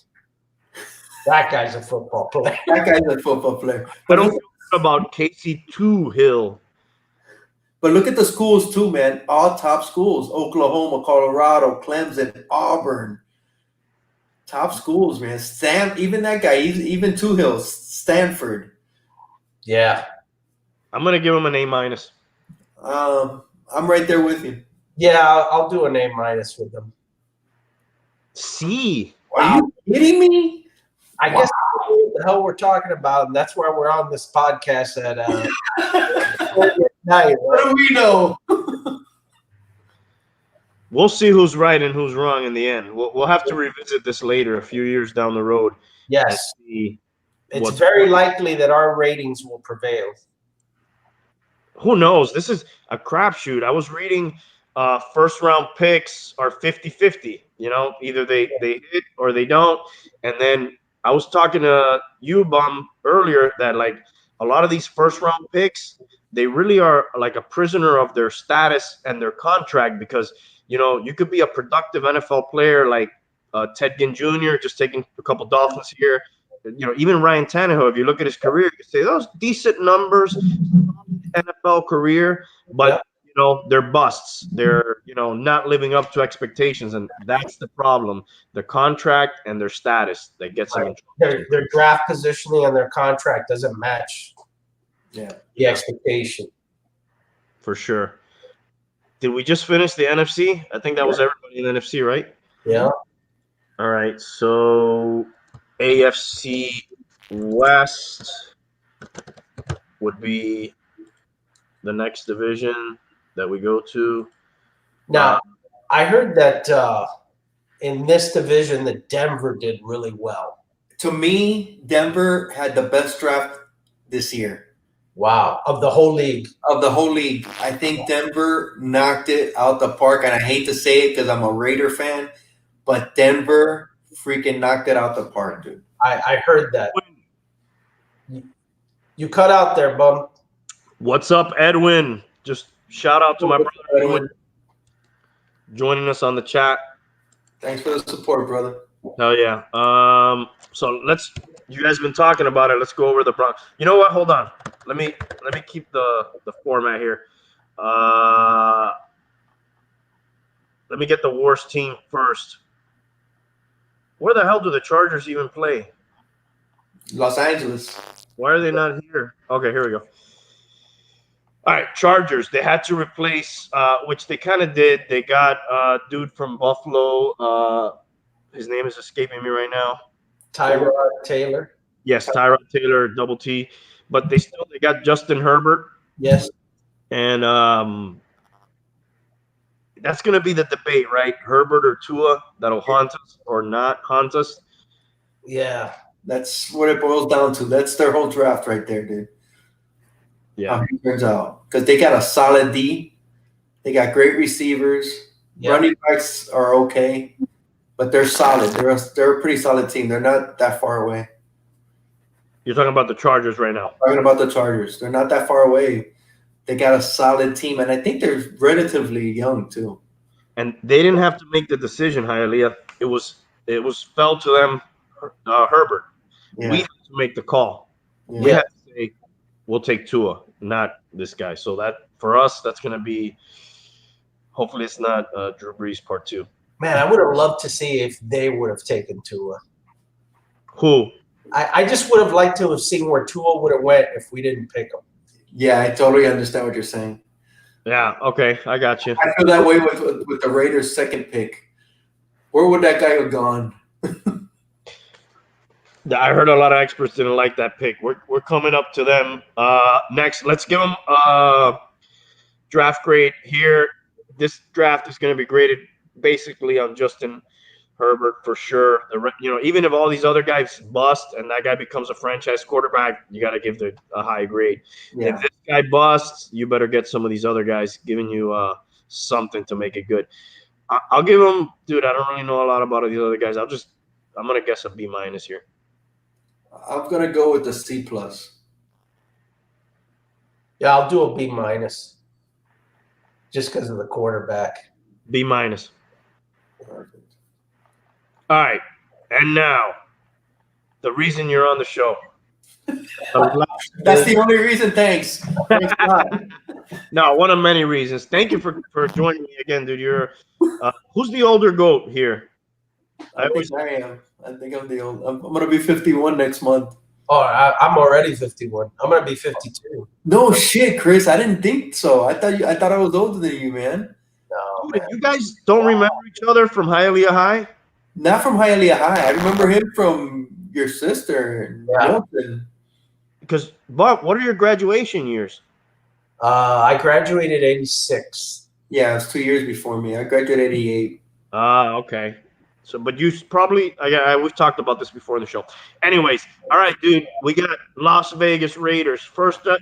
That guy's a football player. That guy's a football player. I don't feel good about Casey Hill. But look at the schools too, man. All top schools: Oklahoma, Colorado, Clemson, Auburn. Top schools, man. Even that guy, even Two Hills, Stanford. Yeah. I'm gonna give him an A-. I'm right there with you. Yeah, I'll do an A- with them. C. Are you kidding me? I guess what the hell we're talking about, and that's why we're on this podcast at night. What do we know? We'll see who's right and who's wrong in the end. We'll have to revisit this later, a few years down the road. Yes. See It's very likely that our ratings will prevail. Who knows? This is a crapshoot. I was reading first round picks are 50-50. You know, either they hit or they don't. And then I was talking to you, Bum, earlier that like a lot of these first round picks, they really are like a prisoner of their status and their contract because, you know, you could be a productive NFL player like Ted Ginn Jr., just taking a couple Dolphins here. You know, even Ryan Tannehill, if you look at his career, you say those decent numbers, NFL career, but you know they're busts. They're not living up to expectations, and that's the problem. Their contract and their status that gets them in trouble. Their draft positioning and their contract doesn't match. The expectation. For sure. Did we just finish the NFC? I think that was everybody in the NFC, right? Yeah. All right. So AFC West would be the next division that we go to. Now, I heard that in this division that Denver did really well. To me, Denver had the best draft this year. Wow. Of the whole league. I think Denver knocked it out the park, and I hate to say it because I'm a Raider fan, but Denver freaking knocked it out the park, dude. I heard that. You cut out there, Bum. What's up, Edwin? Just shout out to my brother Edwin joining us on the chat. Thanks for the support, brother. Hell yeah. So you guys have been talking about it. Let's go over the Broncos. You know what? Hold on. Let me keep the format here. Let me get the worst team first. Where the hell do the Chargers even play? Los Angeles. Why are they not here? Okay, here we go. All right, Chargers. They had to replace, which they kind of did. They got a dude from Buffalo. His name is escaping me right now. Tyrod Taylor. Yes, Tyrod Taylor, double T. But they got Justin Herbert. Yes. And that's going to be the debate, right? Herbert or Tua that'll haunt us or not haunt us. Yeah, that's what it boils down to. That's their whole draft right there, dude. Yeah. It turns out. Because they got a solid D. They got great receivers. Yeah. Running backs are okay. But they're solid. They're a pretty solid team. They're not that far away. You're talking about the Chargers right now. Talking about the Chargers. They're not that far away. They got a solid team, and I think they're relatively young too. And they didn't have to make the decision, Hialeah. It was fell to them, Herbert. Yeah. We had to make the call. Yeah. We had to say we'll take Tua, not this guy. So that for us, that's going to be. Hopefully, it's not Drew Brees Part 2. Man, I would have loved to see if they would have taken Tua. Who? I just would have liked to have seen where Tua would have went if we didn't pick him. Yeah, I totally understand what you're saying. Yeah, okay, I got you. I feel that way with the Raiders' second pick. Where would that guy have gone? I heard a lot of experts didn't like that pick. We're coming up to them next. Let's give them a draft grade here. This draft is going to be graded basically on Justin Herbert for sure. Even if all these other guys bust and that guy becomes a franchise quarterback, you got to give a high grade. Yeah. If this guy busts, you better get some of these other guys giving you something to make it good. I'll give him, dude. I don't really know a lot about these other guys. I'm gonna guess a B- here. I'm gonna go with the C+. Yeah, I'll do a B-, just because of the quarterback. B-. Perfect. All right, and now the reason you're on the show. That's the only reason. Thanks. No, one of many reasons. Thank you for joining me again, dude. You're who's the older GOAT here? I am. I think I'm the old. I'm gonna be 51 next month. Oh, I'm already 51. I'm gonna be 52. No shit, Chris. I didn't think so. I thought I was older than you, man. No, Dude, man. you guys don't remember each other from Hialeah High? Not from Hialeah High. I remember him from your sister, Yeah. Milton. Because, Bob, what are your graduation years? I graduated 86. Yeah, it was 2 years before me. I graduated 88. Ah, okay. So, but you probably, we've talked about this before in the show. Anyways, all right, dude, we got Las Vegas Raiders.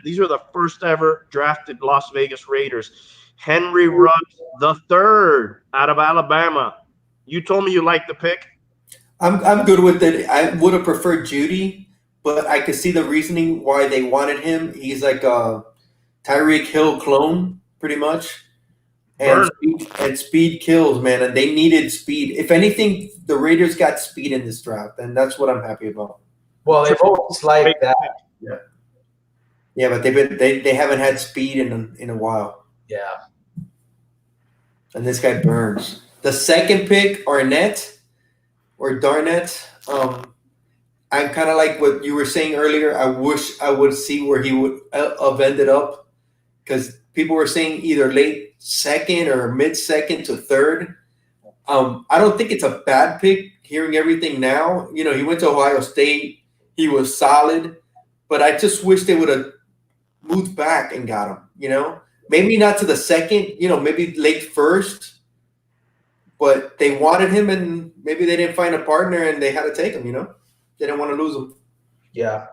These are the first ever drafted Las Vegas Raiders. Henry Ruggs the third out of Alabama. You told me you liked the pick. I'm good with it. I would have preferred Judy, but I could see the reasoning why they wanted him. He's like a Tyreek Hill clone, pretty much. And speed kills, man. And they needed speed. If anything, the Raiders got speed in this draft, and that's what I'm happy about. Well, they've always liked that. Yeah, but they haven't had speed in a while. Yeah. And this guy burns. The second pick, Darnett. I'm kind of like what you were saying earlier. I wish I would see where he would have ended up, because people were saying either late second or mid-second to third. I don't think it's a bad pick. Hearing everything now, he went to Ohio State. He was solid, but I just wish they would have moved back and got him. Maybe not to the second. Maybe late first. But they wanted him, and maybe they didn't find a partner, and they had to take him. They didn't want to lose him. Yeah.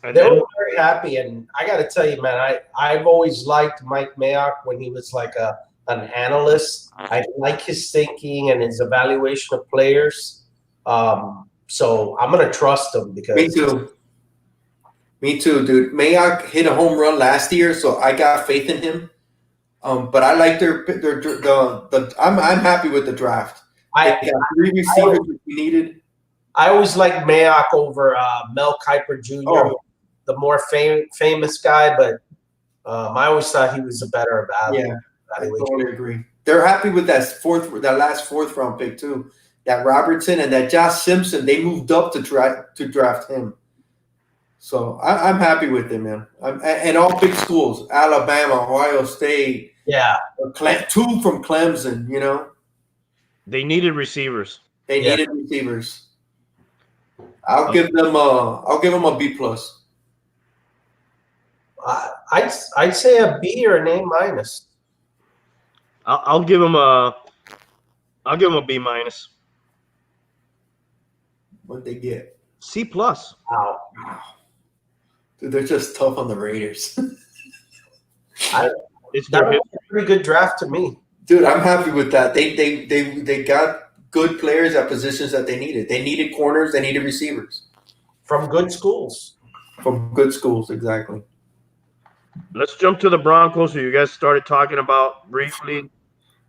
They were very happy, and I got to tell you, man, I've always liked Mike Mayock when he was like an analyst. I like his thinking and his evaluation of players. So I'm gonna trust him because Me too, dude. Mayock hit a home run last year, so I got faith in him. But I like I'm happy with the draft. They got 3 receivers we needed. I always liked Mayock over Mel Kiper Jr., the more famous guy, but I always thought he was a better evaluation. Yeah, I totally agree. They're happy with that last fourth round pick too. That Robertson and that Josh Simpson, they moved up to draft him. So I'm happy with them, man. And all big schools: Alabama, Ohio State. Yeah, 2 from Clemson. They needed receivers. They needed receivers. I'll give them a B plus. I'd say a B or an A minus. I'll give them a B minus. What'd they get? C plus. Wow. Dude, they're just tough on the Raiders. That was a pretty good draft to me. Dude, I'm happy with that. They got good players at positions that they needed. They needed corners. They needed receivers. From good schools. From good schools, exactly. Let's jump to the Broncos, who you guys started talking about briefly.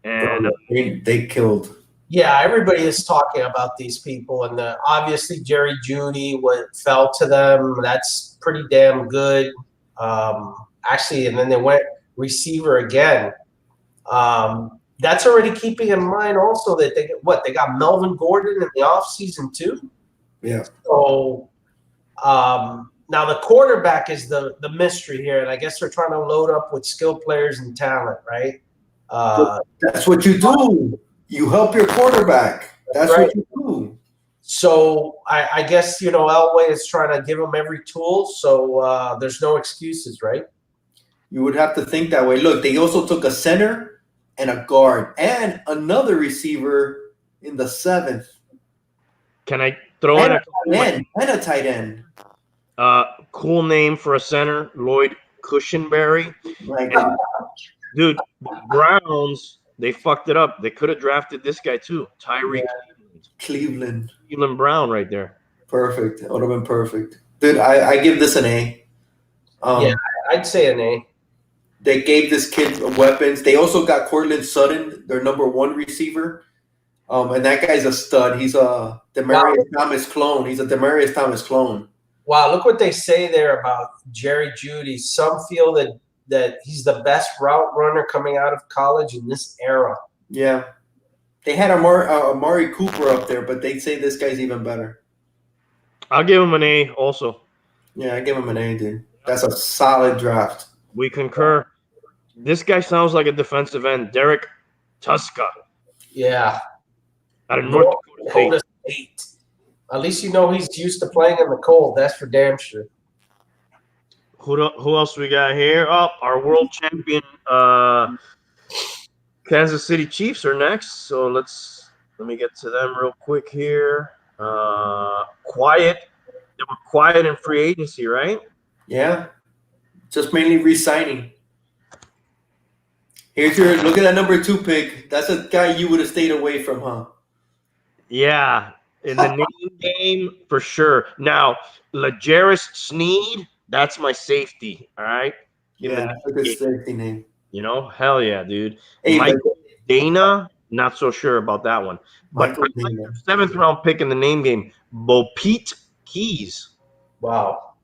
And they killed. Yeah, everybody is talking about these people, and obviously Jerry Jeudy fell to them. That's pretty damn good. Actually, and then they went receiver again. That's already keeping in mind also that they got Melvin Gordon in the offseason too. Yeah. So now the quarterback is the mystery here, and I guess they're trying to load up with skill players and talent, right? That's what you do. You help your quarterback. That's right. What you do. So I guess Elway is trying to give them every tool, so there's no excuses, right? You would have to think that way. Look, they also took a center and a guard and another receiver in the 7th. Can I throw in a tight end? Cool name for a center, Lloyd Cushenberry. Dude, the Browns, they fucked it up. They could have drafted this guy too, Tyreek Cleveland Brown, right there. Perfect. It would have been perfect. Dude, I give this an A. Yeah, I'd say an A. They gave this kid weapons. They also got Cortland Sutton, their number 1 receiver. And that guy's a stud. He's a Demaryius Thomas clone. He's a Demaryius Thomas clone. Wow, look what they say there about Jerry Jeudy. Some feel that he's the best route runner coming out of college in this era. Yeah. They had Amari Cooper up there, but they say this guy's even better. I'll give him an A also. Yeah, I give him an A, dude. That's a solid draft. We concur. This guy sounds like a defensive end. Derek Tuska Yeah. out of North Dakota State. At least you know he's used to playing in the cold. That's for damn sure. Who else we got here? Oh, our world champion Kansas City Chiefs are next. So let me get to them real quick here. Quiet. They were quiet in free agency, right? Yeah. Just mainly re-signing. Look at that number 2 pick. That's a guy you would have stayed away from, huh? Yeah. In the name game, for sure. Now, L'Jarius Sneed, that's my safety, all right? Yeah, a good safety name. You know, hell yeah, dude. Hey, Mike Dana, not so sure about that one. But Michael Dana. 7th round pick in the name game, Bopeet Keys. Wow.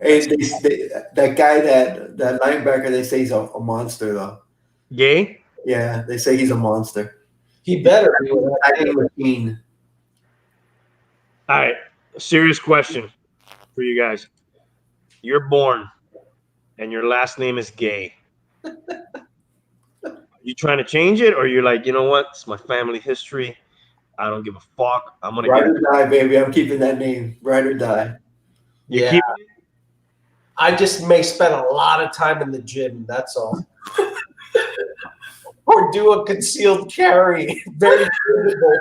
Hey, that guy, that linebacker, they say he's a monster, though. Gay? Yeah, they say he's a monster. He better be. Machine. All right, serious question for you guys. You're born, and your last name is Gay. You trying to change it, or you're like, you know what? It's my family history. I don't give a fuck. I'm gonna ride or die, baby. I'm keeping that name. Ride or die. You keep it? I just may spend a lot of time in the gym. That's all. Or do a concealed carry. Very visible.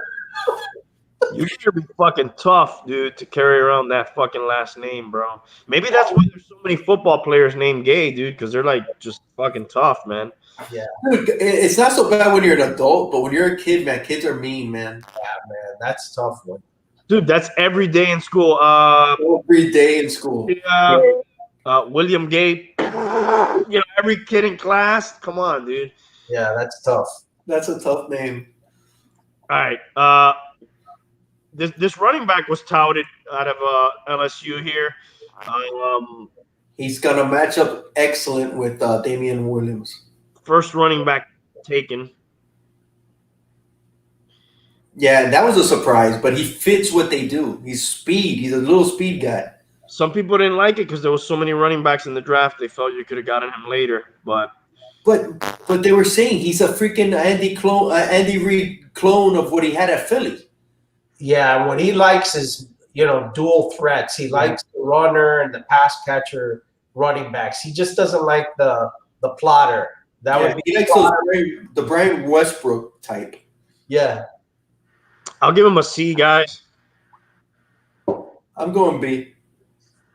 You gotta be fucking tough, dude, to carry around that fucking last name, bro. Maybe that's why there's so many football players named Gay, dude, because they're like just fucking tough, man. Yeah. Dude, it's not so bad when you're an adult, but when you're a kid, man, kids are mean, man. Yeah, man. That's a tough one. Dude, that's every day in school. Every day in school. William Gay. You know, every kid in class. Come on, dude. Yeah, that's tough. That's a tough name. All right. This running back was touted out of LSU here. He's gonna match up excellent with Damian Williams. First running back taken. Yeah, that was a surprise, but he fits what they do. He's speed. He's a little speed guy. Some people didn't like it because there was so many running backs in the draft. They felt you could have gotten him later, but they were saying he's a freaking Andy Reid clone of what he had at Philly. Yeah, what he likes is, dual threats. He likes the runner and the pass catcher running backs. He just doesn't like the plotter. He likes the Brian Westbrook type. Yeah. I'll give him a C, guys. I'm going B.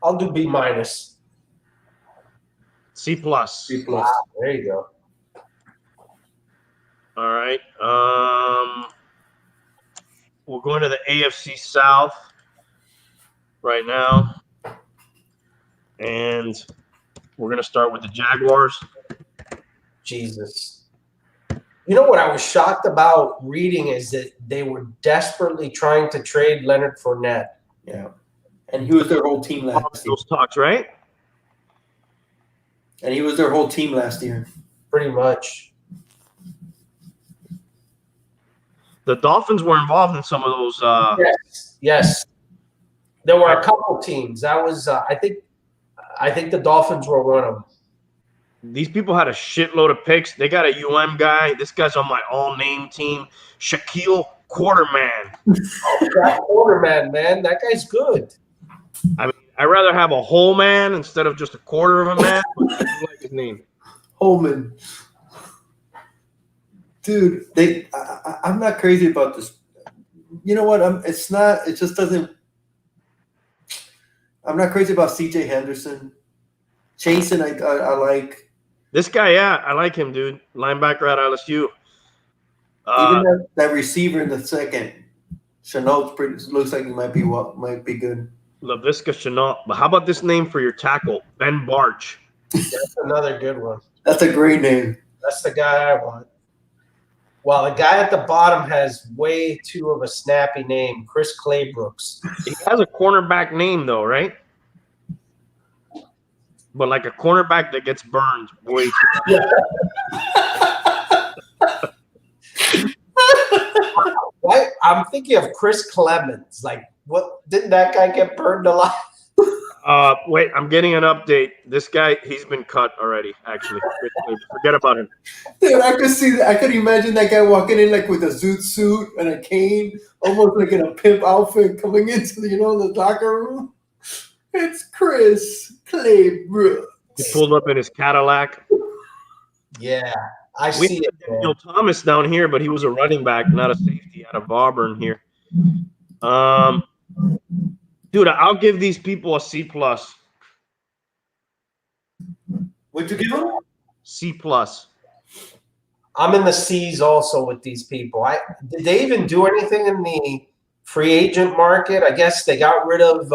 I'll do B minus. C plus. C plus. Wow, there you go. All right. We're going to the AFC South right now. And we're going to start with the Jaguars. Jesus. You know what I was shocked about reading is that they were desperately trying to trade Leonard Fournette. Yeah. And he was their whole team last year. Those talks, right? And he was their whole team last year. Pretty much. The Dolphins were involved in some of those. Yes. There were a couple teams. That was, I think the Dolphins were one of them. These people had a shitload of picks. They got a guy. This guy's on my all-name team. Shaquille Quarterman. That Quarterman, man. That guy's good. I mean, I'd rather have a whole man instead of just a quarter of a man. I like his name. Holman. Dude, I'm not crazy about this. You know what? It just doesn't. I'm not crazy about CJ Henderson. Chasen, I like. This guy, yeah, I like him, dude. Linebacker at LSU. Even that receiver in the second, Chenault looks like he might be good. Laviska Chenault. But how about this name for your tackle, Ben Barch? That's another good one. That's a great name. That's the guy I want. Well, the guy at the bottom has way too of a snappy name, Chris Claybrooks. He has a cornerback name, though, right? But like a cornerback that gets burned way too much. I'm thinking of Chris Clemens. Like, what didn't that guy get burned alive? Wait, I'm getting an update. This guy, he's been cut already. Actually, forget about him. Dude, I could see that. I could imagine that guy walking in like with a zoot suit and a cane, almost like in a pimp outfit, coming into the locker room. It's Chris Claybrook. He pulled up in his Cadillac. Yeah, I We see had it. Daniel Thomas down here, but he was a running back, not a safety, out of Auburn here. Dude, I'll give these people a C plus. What'd you give him? C plus. I'm in the C's also with these people. Did they even do anything in the free agent market? I guess they got rid of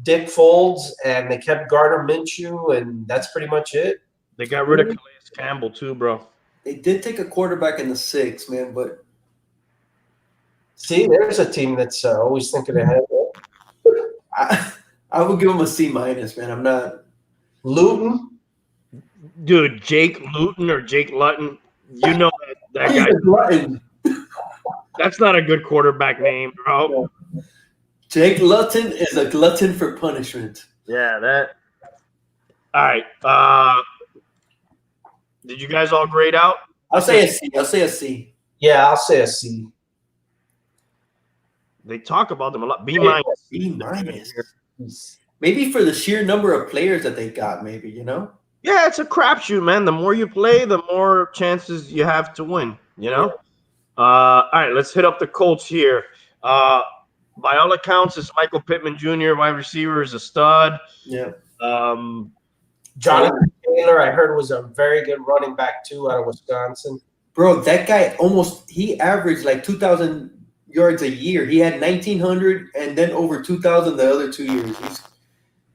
Dick Folds, and they kept Gardner Minshew, and that's pretty much it. They got rid of Calais Campbell too, bro. They did take a quarterback in the 6th, man, but see, there's a team that's always thinking ahead. I would give him a C minus, man. I'm not. Luton? Dude, Jake Luton or Jake Lutton, you know that guy. Lutton. That's not a good quarterback name, bro. Jake Lutton is a glutton for punishment. Yeah, that. All right. Did you guys all grade out? I'll say a C. I'll say a C. Yeah, I'll say a C. They talk about them a lot. B minus. B minus. Maybe for the sheer number of players that they got, maybe, Yeah, it's a crapshoot, man. The more you play, the more chances you have to win, All right, let's hit up the Colts here. By all accounts, it's Michael Pittman Jr., wide receiver, is a stud. Yeah. Jonathan Taylor, I heard, was a very good running back, too, out of Wisconsin. Bro, that guy he averaged like 2,000 yards a year. He had 1,900 and then over 2,000 the other 2 years.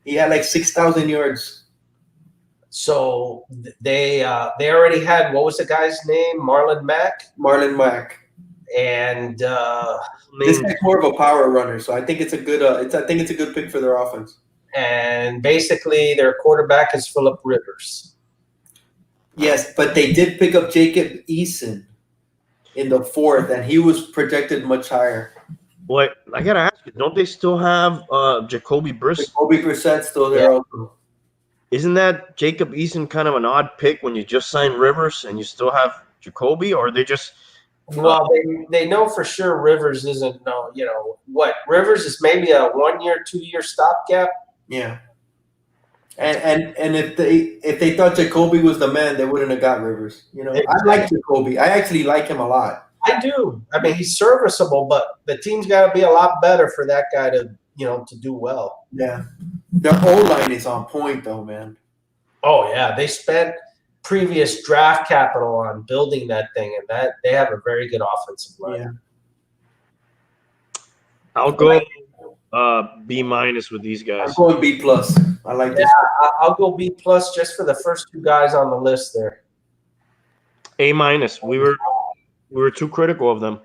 He had like 6,000 yards. So they already had, what was the guy's name? Marlon Mack? Marlon Mack. And this guy's more of a power runner, so I think it's a good pick for their offense. And basically their quarterback is Phillip Rivers. Yes, but they did pick up Jacob Eason in the 4th, and he was projected much higher. Boy, I gotta ask you, don't they still have Jacoby Brissett? Jacoby Brissett's still there also. Isn't that Jacob Eason kind of an odd pick when you just signed Rivers and you still have Jacoby, or they just well, they know for sure Rivers isn't Rivers is maybe a 1 year, 2 year stopgap. Yeah. And if they thought Jacoby was the man, they wouldn't have got Rivers. I like Jacoby. I actually like him a lot. I do. I mean, he's serviceable, but the team's got to be a lot better for that guy to do well. Yeah. Their O-line is on point, though, man. Oh, yeah. They spent previous draft capital on building that thing, and that they have a very good offensive line. Yeah. I'll go B minus with these guys. I'm going B plus. I like this. Yeah, I'll go B plus just for the first 2 guys on the list there. A minus. We were too critical of them,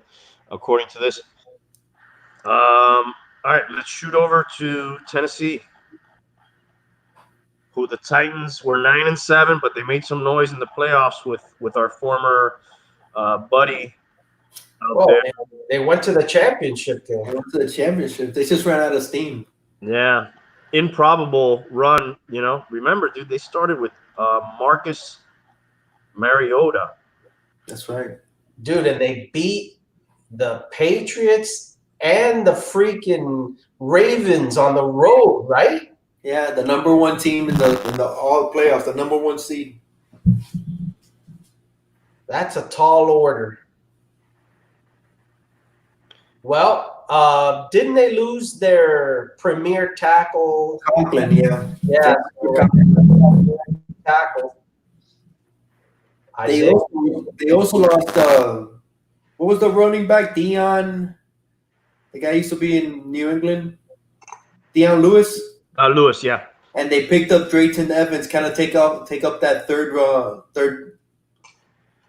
according to this. All right, let's shoot over to Tennessee, who the Titans were 9-7, but they made some noise in the playoffs with our former buddy out there. They went to the championship game. They went to the championship. They just ran out of steam. Yeah, improbable run. Remember, dude, they started with Marcus Mariota. That's right, dude, and they beat the Patriots and the freaking Ravens on the road, right? Yeah, the number 1 team in the all playoffs, the number 1 seed. That's a tall order. Well, didn't they lose their premier tackle? Conklin, yeah. Yeah. Tackle. They also lost what was the running back? Dion, the guy used to be in New England. Dion Lewis. Lewis, yeah. And they picked up Drayton Evans, kind of take up that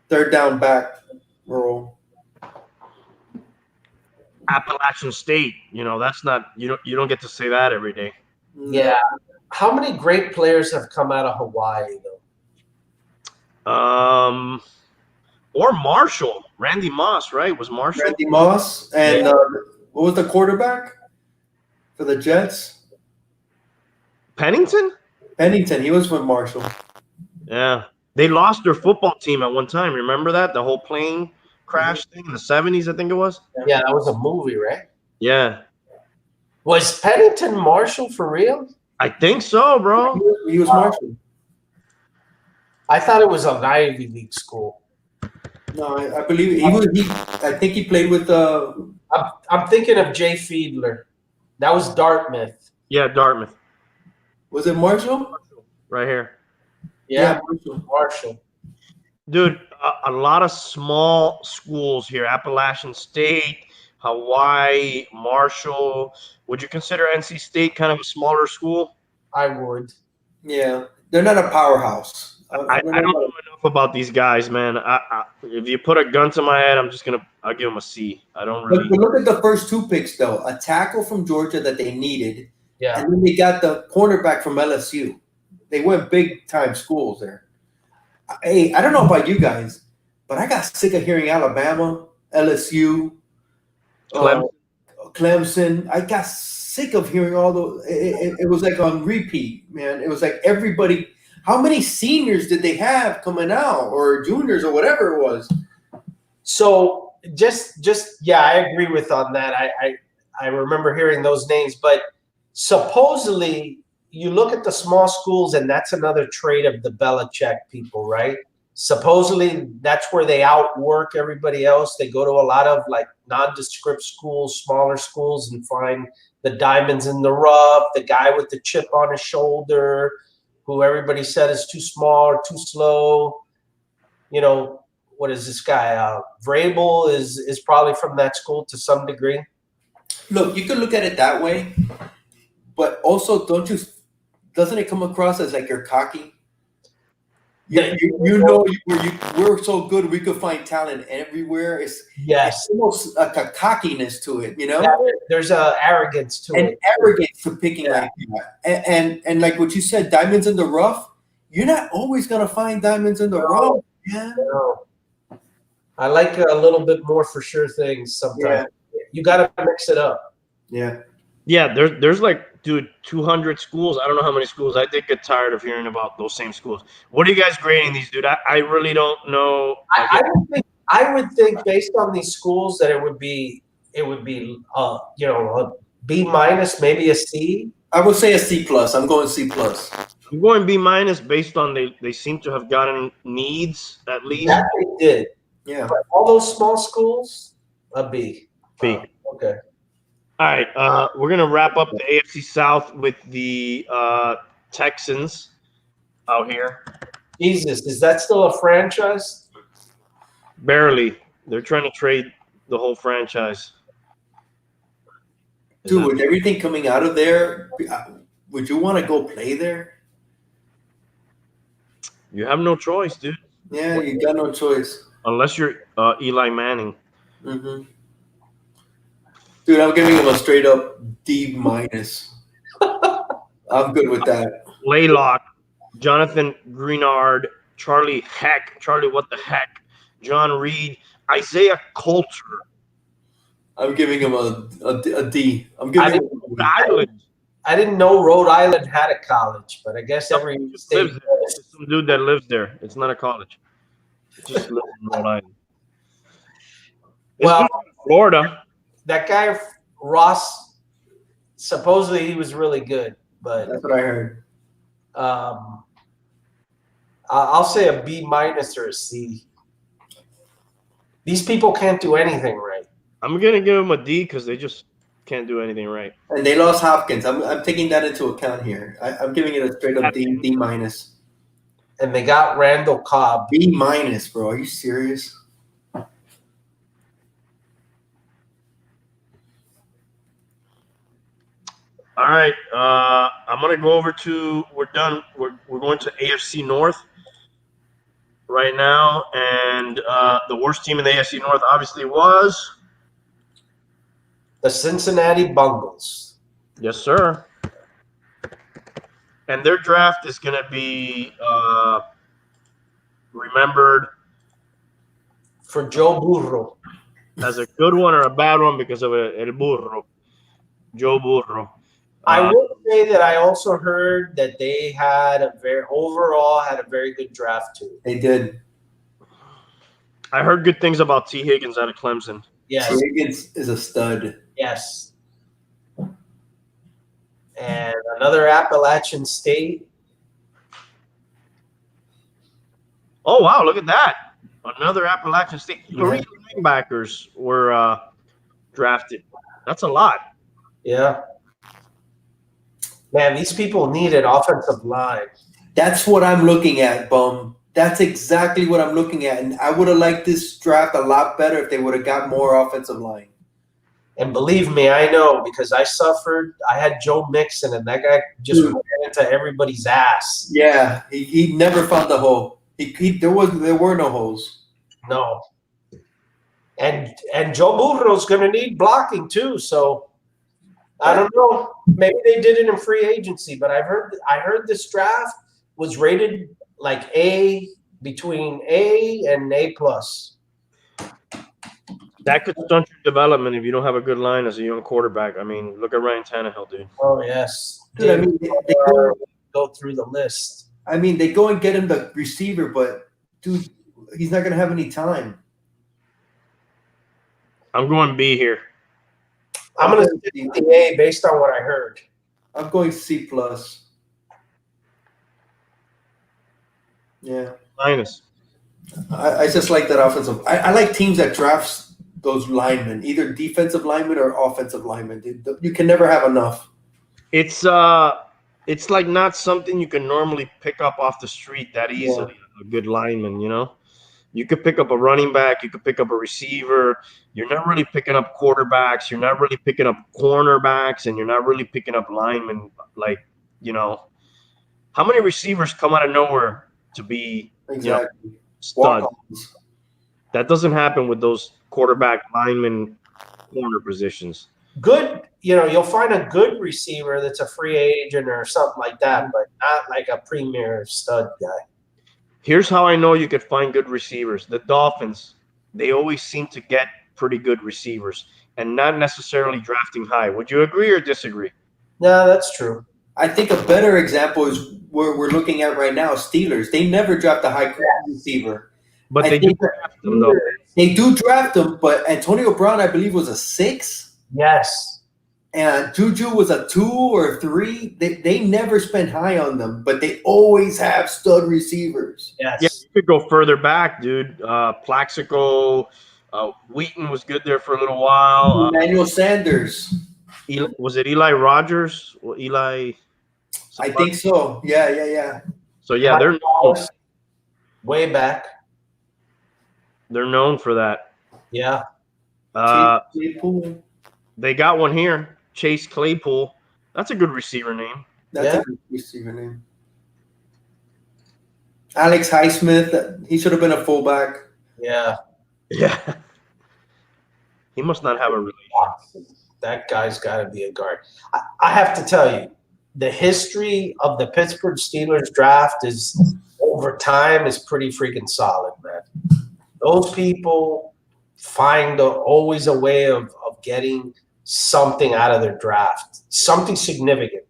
third down back role. Appalachian State, that's not you don't get to say that every day. Yeah. How many great players have come out of Hawaii though? Or Marshall. Randy Moss, right? Was Marshall? Randy Moss. And what was the quarterback for the Jets? Pennington? Pennington. He was with Marshall. Yeah. They lost their football team at one time. Remember that? The whole plane crash thing in the 70s, I think it was? Yeah, that was a movie, right? Yeah. Was Pennington Marshall for real? I think so, bro. He was Marshall. I thought it was an Ivy League school. No, I believe he was. I think he played with I'm thinking of Jay Fiedler. That was Dartmouth. Yeah, Dartmouth. Was it Marshall? Right here. Yeah, Marshall. Marshall. Dude, a lot of small schools here. Appalachian State, Hawaii, Marshall. Would you consider NC State kind of a smaller school? I would. Yeah, they're not a powerhouse. I don't know enough about these guys, man. If you put a gun to my head, I'll give them a C. I don't really. But look at the first two picks, though. A tackle from Georgia that they needed, Yeah. and then they got the cornerback from LSU. They went big time schools there. Hey, I don't know about you guys, but I got sick of hearing Alabama, LSU, Clemson. I got sick of hearing all those. It was like on repeat, man. It was like everybody. How many seniors did they have coming out, or juniors, or whatever it was? So just yeah, I agree with on that. I remember hearing those names, but supposedly you look at the small schools, and that's another trait of the Belichick people, right? Supposedly that's where they outwork everybody else. They go to a lot of like nondescript schools, smaller schools, and find the diamonds in the rough, the guy with the chip on his shoulder, who everybody said is too small or too slow. You know, what is this guy? Vrabel is probably from that school to some degree. Look, you could look at it that way, but also doesn't it come across as like you're cocky? We're so good we could find talent everywhere. It's almost like a cockiness to it, you know? Yeah, there's a arrogance to it. And arrogance to picking like that. And like what you said, diamonds in the rough, you're not always gonna find diamonds in the rough. Yeah. No. I like a little bit more for sure things sometimes. Yeah. You gotta mix it up. Yeah. Yeah, there's like, dude, 200 schools. I don't know how many schools. I did get tired of hearing about those same schools. What are you guys grading these, dude? I really don't know. I would think based on these schools that it would be a B minus, maybe a C. I would say a C plus. I'm going C plus. I'm going B minus based on they seem to have gotten needs at least. Yeah, they did. Yeah. But all those small schools, a B. B. Okay. All right, we're going to wrap up the AFC South with the Texans out here. Jesus, is that still a franchise? Barely. They're trying to trade the whole franchise. Dude, with everything coming out of there, would you want to go play there? You have no choice, dude. Yeah, you got no choice. Unless you're Eli Manning. Mm-hmm. Dude, I'm giving him a straight up D minus. I'm good with that. Laylock, Jonathan Greenard, Charlie what the heck, John Reed, Isaiah Coulter. I'm giving him a D. I'm giving him Rhode Island. I didn't know Rhode Island had a college, but I guess every state lives there. It's some dude that lives there. It's not a college. It just lives in Rhode Island. It's Florida. That guy Ross, supposedly he was really good, but that's what I heard. I'll say a B minus or a C. These people can't do anything right. I'm gonna give them a D because they just can't do anything right. And they lost Hopkins. I'm taking that into account here. I'm giving it a straight up D minus. And they got Randall Cobb. B minus, bro. Are you serious? All right, I'm gonna go over to. We're done. We're going to AFC North right now, and the worst team in the AFC North obviously was the Cincinnati Bengals. Yes, sir. And their draft is gonna be remembered for Joe Burrow. As a good one or a bad one because of El Burro, Joe Burro. I will say that I also heard that they had a very good draft too. They did. I heard good things about T. Higgins out of Clemson. Yes. T. Higgins is a stud. Yes. And another Appalachian State. Oh, wow, look at that. Another Appalachian State. 3 linebackers were drafted. That's a lot. Yeah. Man, these people need an offensive line. That's what I'm looking at, Bum. That's exactly what I'm looking at. And I would have liked this draft a lot better if they would have got more offensive line. And believe me, I know because I suffered. I had Joe Mixon, and that guy just ran into everybody's ass. Yeah, he never found the hole. There were no holes. No. And Joe Burrow's going to need blocking too. So I don't know. Maybe they did it in free agency, but I heard this draft was rated like between A and A plus. That could stunt your development if you don't have a good line as a young quarterback. I mean, look at Ryan Tannehill, dude. Oh yes, Dude, I mean, they go through the list. I mean, they go and get him the receiver, but dude, he's not gonna have any time. I'm going B here. I'm gonna stick with the A based on what I heard. I'm going C plus. Yeah. Minus. I just like that offensive. I like teams that drafts those linemen, either defensive linemen or offensive linemen. You can never have enough. It's like not something you can normally pick up off the street that easily. Yeah. A good lineman, you know. You could pick up a running back. You could pick up a receiver. You're not really picking up quarterbacks. You're not really picking up cornerbacks, and you're not really picking up linemen. Like, you know, how many receivers come out of nowhere to be studs? That doesn't happen with those quarterback, lineman, corner positions. Good, you'll find a good receiver that's a free agent or something like that, but not like a premier stud guy. Here's how I know you could find good receivers. The Dolphins, they always seem to get pretty good receivers and not necessarily drafting high. Would you agree or disagree? No, that's true. I think a better example is where we're looking at right now, Steelers. They never draft a high receiver. But they do draft them, though. They do draft them, but Antonio Brown, I believe, was a 6. Yes. And Juju was a 2 or 3. They never spend high on them, but they always have stud receivers. Yes. Yeah, you could go further back, dude. Plaxico, Wheaton was good there for a little while. Emmanuel Sanders. Was it Eli Rogers? Well, Eli. I think so. Yeah. So, yeah, they're known. Way back. They're known for that. Yeah. They got one here. Chase Claypool. That's a good receiver name. That's a good receiver name. Alex Highsmith. He should have been a fullback. Yeah. Yeah. He must not have a relation. That guy's got to be a guard. I have to tell you, the history of the Pittsburgh Steelers draft is over time is pretty freaking solid, man. Those people find always a way of getting something out of their draft, something significant.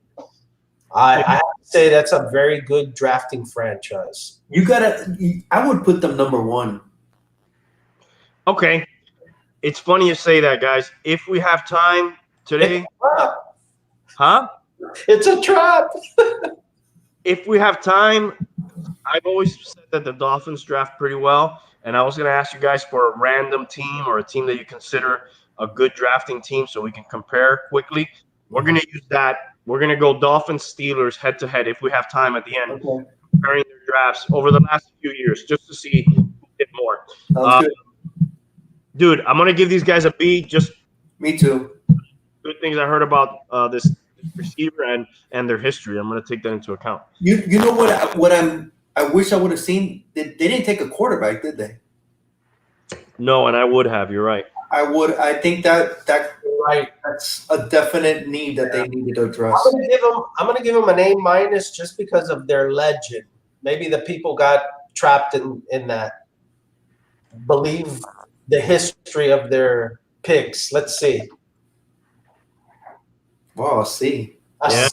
I have to say that's a very good drafting franchise. I would put them number 1. Okay. It's funny you say that, guys. If we have time today. Huh? It's a trap. If we have time, I've always said that the Dolphins draft pretty well. And I was going to ask you guys for a random team or a team that you consider a good drafting team so we can compare quickly. We're going to use that. We're going to go Dolphins, Steelers head-to-head if we have time at the end, comparing their drafts over the last few years just to see who did more. Dude, I'm going to give these guys a B. Me too. Good things I heard about this receiver and their history. I'm going to take that into account. You know what I wish I would have seen? They didn't take a quarterback, did they? No, and I would have. You're right. I think that right. That's a definite need that they needed to address. I'm gonna give them an A- just because of their legend. Maybe the people got trapped in that. believe the history of their picks. Let's see. Wow, see. Yeah.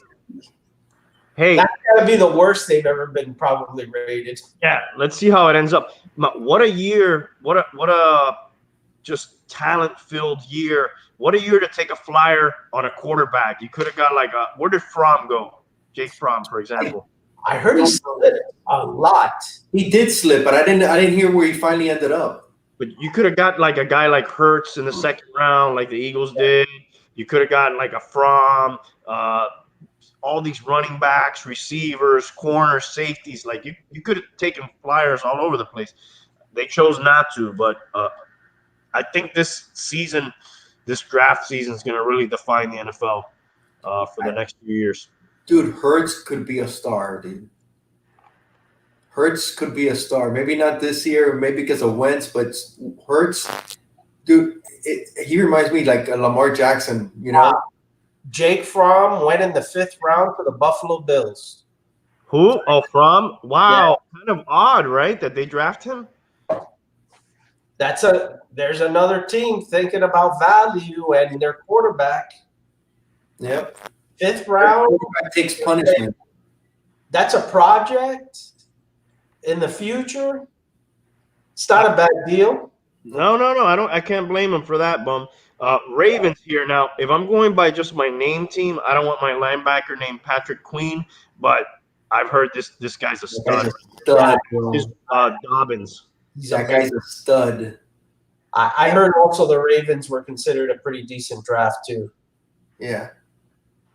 Hey, That's gotta be the worst they've ever been probably rated. yeah. Let's see how it ends up. What a year! What a just talent-filled year. What a year to take a flyer on a quarterback. You could have got like where did Fromm go? Jake Fromm, for example. I heard he slid a lot. He did slip, but I didn't hear where he finally ended up. But you could have got like a guy like Hurts in the second round, like the Eagles did. You could have gotten like a Fromm, all these running backs, receivers, corners, safeties. Like you could have taken flyers all over the place. They chose not to, but I think this draft season is going to really define the NFL for the next few years. Dude, Hurts could be a star, dude. Hurts could be a star. Maybe not this year, maybe because of Wentz, but Hurts, dude, he reminds me like a Lamar Jackson, you know? Jake Fromm went in the 5th round for the Buffalo Bills. Who? Oh, Fromm? Wow. Yeah. Kind of odd, right, that they draft him? There's another team thinking about value and their quarterback. Yep. 5th round. Quarterback takes punishment. That's a project in the future. It's not a bad deal. No. I can't blame him for that, bum. Ravens here now. If I'm going by just my name team, I don't want my linebacker named Patrick Queen, but I've heard this guy's a stud. Dobbins. That guy's a stud. I heard also the Ravens were considered a pretty decent draft too. Yeah.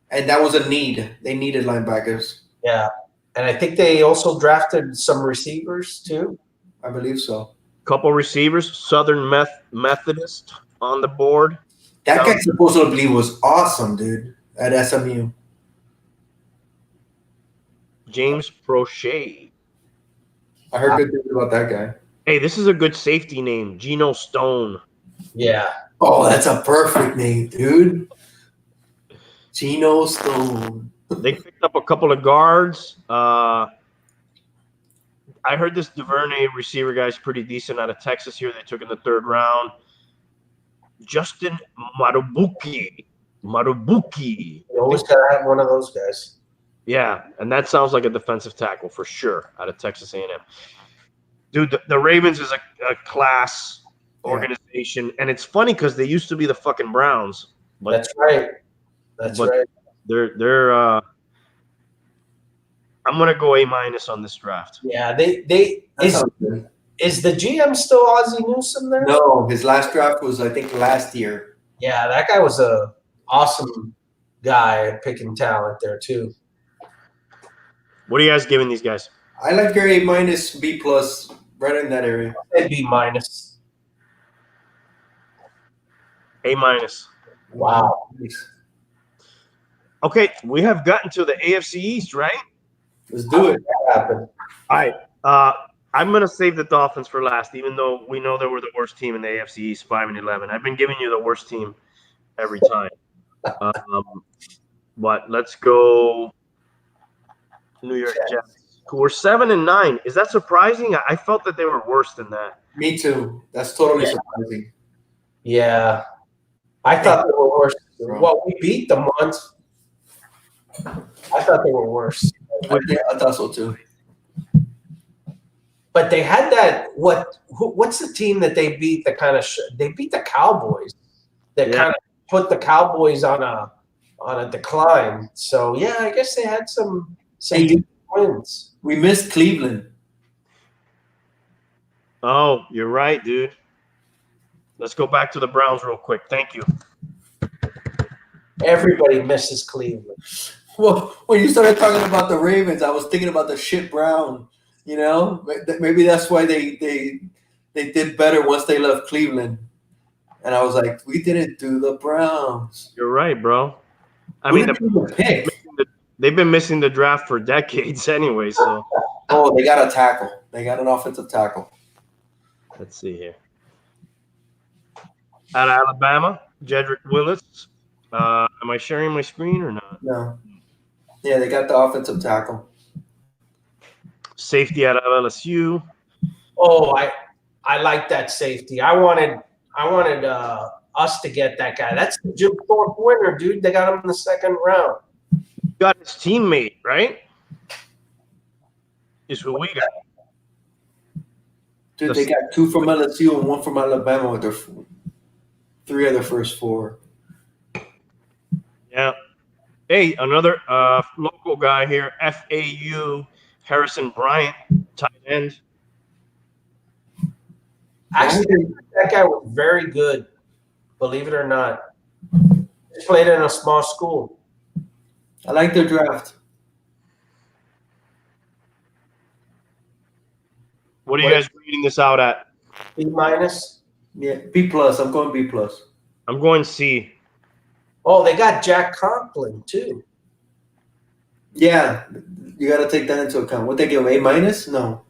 And that was a need. They needed linebackers. Yeah. And I think they also drafted some receivers too. I believe so. Couple receivers, Southern Methodist on the board. That guy supposedly was awesome, dude, at SMU. James Prochet. I heard good things about that guy. Hey, this is a good safety name, Geno Stone. Yeah. Oh, that's a perfect name, dude. Geno Stone. They picked up a couple of guards. I heard this DuVernay receiver guy's pretty decent out of Texas here. They took in the 3rd round. Justin Marubuki. You always got to have one of those guys. Yeah, and that sounds like a defensive tackle for sure out of Texas A&M. Dude, the Ravens is a class organization, and it's funny because they used to be the fucking Browns. But, that's right. That's right. They're I'm gonna go A- on this draft. Yeah, is the GM still Ozzie Newsome there? No, his last draft was I think last year. Yeah, that guy was a awesome guy at picking talent there too. What are you guys giving these guys? I like your A-, B+, right in that area. B-. A-. Wow. Okay, we have gotten to the AFC East, right? Let's do it. Happen. All right. I'm going to save the Dolphins for last, even though we know they were the worst team in the AFC East, 5-11. I've been giving you the worst team every time. But let's go New York Jets, who were 7-9. Is that surprising? I felt that they were worse than that. Me too. That's totally surprising. Yeah. I thought they were worse. Well, we beat them once. I thought they were worse. I thought so too. But they had that. What's the team that they beat? They beat the Cowboys. That kind of put the Cowboys on a decline. So yeah, I guess they had some wins. We missed Cleveland. Oh, you're right, dude. Let's go back to the Browns real quick. Thank you. Everybody misses Cleveland. Well, when you started talking about the Ravens, I was thinking about the shit Brown. You know, maybe that's why they did better once they left Cleveland. And I was like, we didn't do the Browns. You're right, bro. I mean, they've been missing the draft for decades anyway. So. Oh, they got a tackle. They got an offensive tackle. Let's see here. Out of Alabama, Jedrick Willis. Am I sharing my screen or not? No. Yeah, they got the offensive tackle. Safety out of LSU. Oh, I like that safety. I wanted us to get that guy. That's the Jim Thorpe winner, dude. They got him in the second round. Got his teammate, right? Is who we got. Dude, they got 2 from LSU and 1 from Alabama with their 3 of their first 4. Yeah. Hey, another local guy here, FAU, Harrison Bryant, tight end. Actually, that guy was very good, believe it or not. He played in a small school. I like their draft. What are you guys reading this out at? B minus. Yeah, B plus. I'm going B plus. I'm going C. Oh, they got Jack Conklin too. Yeah, you got to take that into account. What they give him? A minus? No,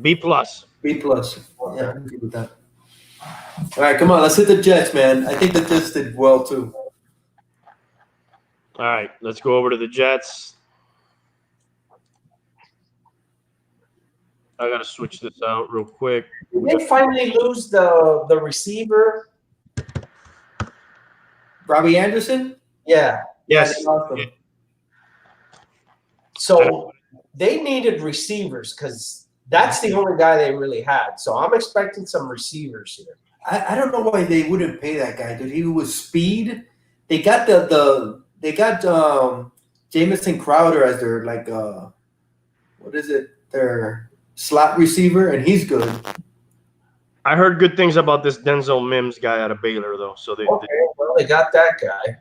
B plus. B plus. Yeah, I'm good with that. All right, come on, let's hit the Jets, man. I think the Jets did well too. All right, let's go over to the Jets. I got to switch this out real quick. Did they finally lose the receiver? Robbie Anderson? Yeah. Yes. Awesome. So they needed receivers because that's the only guy they really had. So I'm expecting some receivers here. I don't know why they wouldn't pay that guy, dude. He was speed. They got Jamison Crowder as their their slot receiver, and he's good. I heard good things about this Denzel Mims guy out of Baylor, though. So they got that guy.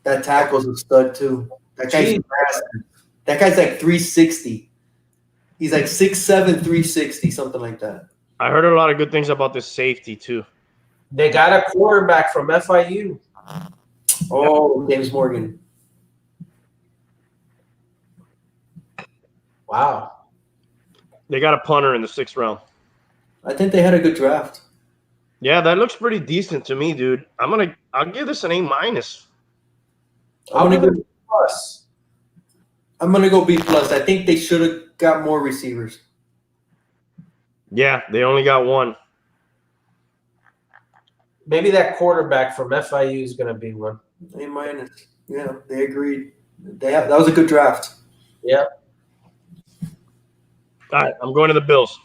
That tackle's a stud too. That guy's massive. That guy's like 360. He's like 6'7", 360, something like that. I heard a lot of good things about this safety too. They got a quarterback from FIU. Oh, James Morgan. Wow. They got a punter in the 6th round. I think they had a good draft. Yeah, that looks pretty decent to me, dude. I'll give this an A minus. I'll give it a B plus. I'm gonna go B plus. I think they should have got more receivers. Yeah, they only got 1. Maybe that quarterback from FIU is going to be one. A minus. Yeah, they agreed. That was a good draft. Yeah. All right, I'm going to the Bills.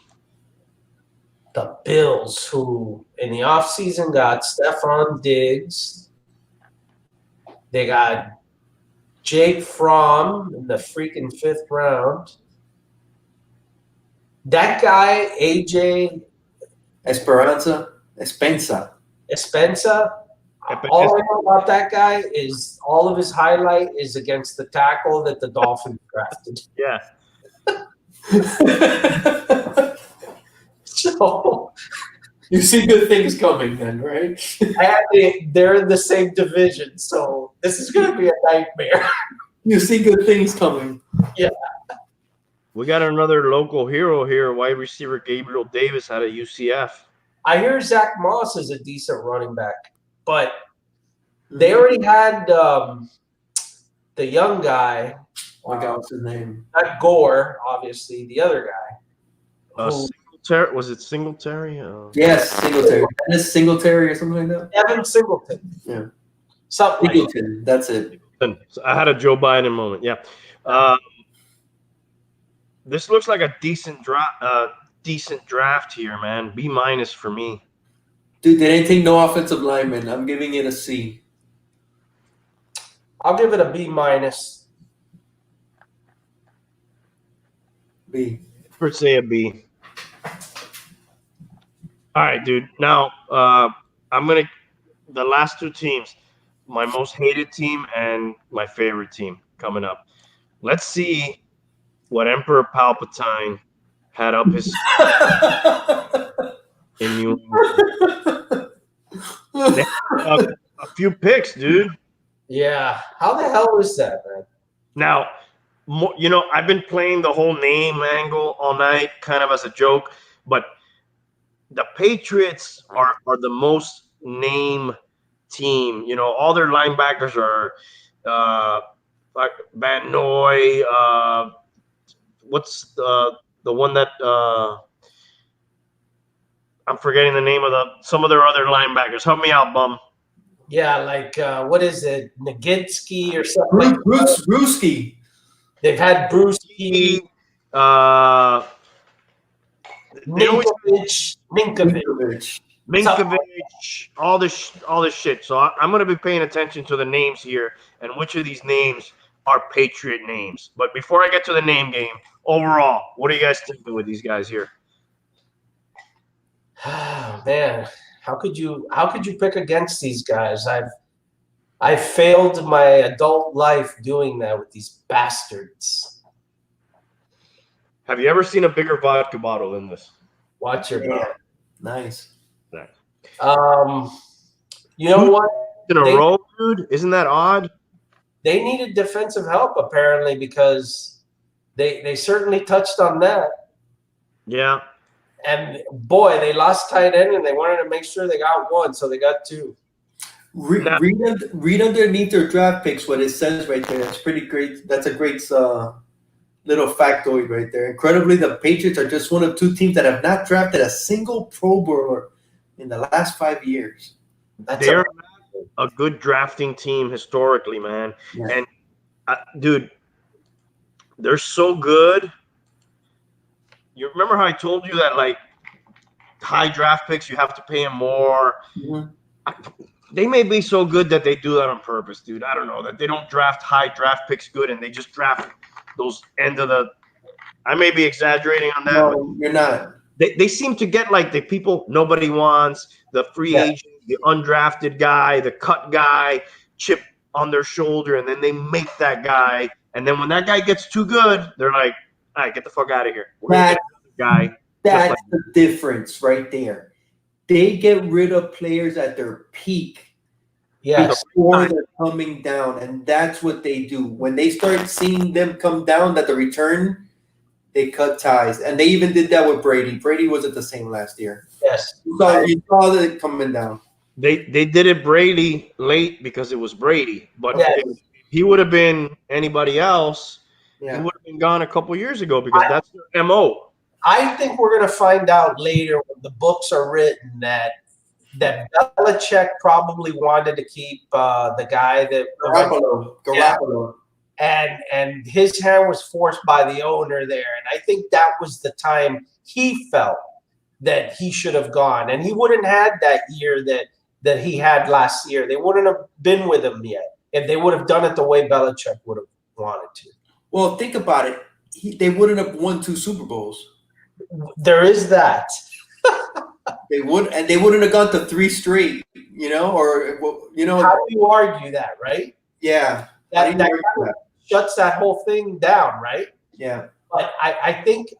The Bills, who in the offseason got Stephon Diggs. They got Jake Fromm in the freaking 5th round. That guy, AJ Espensa. All I know about that guy is all of his highlight is against the tackle that the Dolphins drafted. Yeah. So you see good things coming then, right? they're in the same division, so this is going to be a nightmare. You see good things coming. Yeah. We got another local hero here, wide receiver Gabriel Davis out of UCF. I hear Zach Moss is a decent running back, but they already had the young guy. What's his name? Not Gore, obviously, the other guy. Singletary, was it Singletary? Yes, Singletary. Dennis Singletary or something like that? Evan Singleton. Yeah. Something Singleton, that's it. So I had a Joe Biden moment. Yeah. This looks like a decent draft here, man. B minus for me. Dude, they didn't take no offensive lineman. I'm giving it a C. I'll give it a B minus. B. Per se a B. All right, dude. Now, the last 2 teams, my most hated team and my favorite team coming up. Let's see what Emperor Palpatine had up his in New England. They had a few picks, dude. Yeah. How the hell is that, man? Now, I've been playing the whole name angle all night, kind of as a joke, but the Patriots are the most name team. All their linebackers are like Van Noy. What's the one that I'm forgetting the name of some of their other linebackers. Help me out, bum. Yeah, like what is it, Nagitsky or something like that? Brewski. They've had Brewski, They always Ninkovich. Minkovich, all this shit. So I'm going to be paying attention to the names here and which of these names are Patriot names. But before I get to the name game, overall, what are you guys thinking with these guys here? Oh, man, how could you pick against these guys? I've failed my adult life doing that with these bastards. Have you ever seen a bigger vodka bottle than this? Watch your back. Nice. You know what? In a row, dude? Isn't that odd? They needed defensive help apparently because they certainly touched on that. Yeah. And boy, they lost tight end and they wanted to make sure they got one, so they got two. Read underneath their draft picks what it says right there. It's pretty great. That's a great little factoid right there. Incredibly, the Patriots are just one of two teams that have not drafted a single Pro Bowler in the last 5 years. They're a good drafting team historically, man. Yeah. And, dude, they're so good. You remember how I told you that, like, high draft picks, you have to pay them more? Mm-hmm. They may be so good that they do that on purpose, dude. I don't know. That they don't draft high draft picks good and they just draft those end of the – I may be exaggerating on that. No, you're not. They seem to get, like, the people nobody wants, the free agent, the undrafted guy, the cut guy, chip on their shoulder, and then they make that guy. And then when that guy gets too good, they're like, all right, get the fuck out of here. That's the difference right there. They get rid of players at their peak. Yes. Before they're coming down. And that's what they do. When they start seeing them come down at the return, they cut ties. And they even did that with Brady. Brady wasn't the same last year. Yes. You saw that coming down. They did it Brady late because it was Brady. But if he would have been anybody else, he would have been gone a couple years ago because that's their MO. I think we're going to find out later when the books are written that Belichick probably wanted to keep the guy that Garoppolo. And his hand was forced by the owner there. And I think that was the time he felt that he should have gone. And he wouldn't have had that year that he had last year. They wouldn't have been with him yet if they would have done it the way Belichick would have wanted to. Well, think about it. They wouldn't have won 2 Super Bowls. There is that. They wouldn't have gone to 3 straight, or How do you argue that, right? Yeah. That shuts that whole thing down, right? Yeah. But I think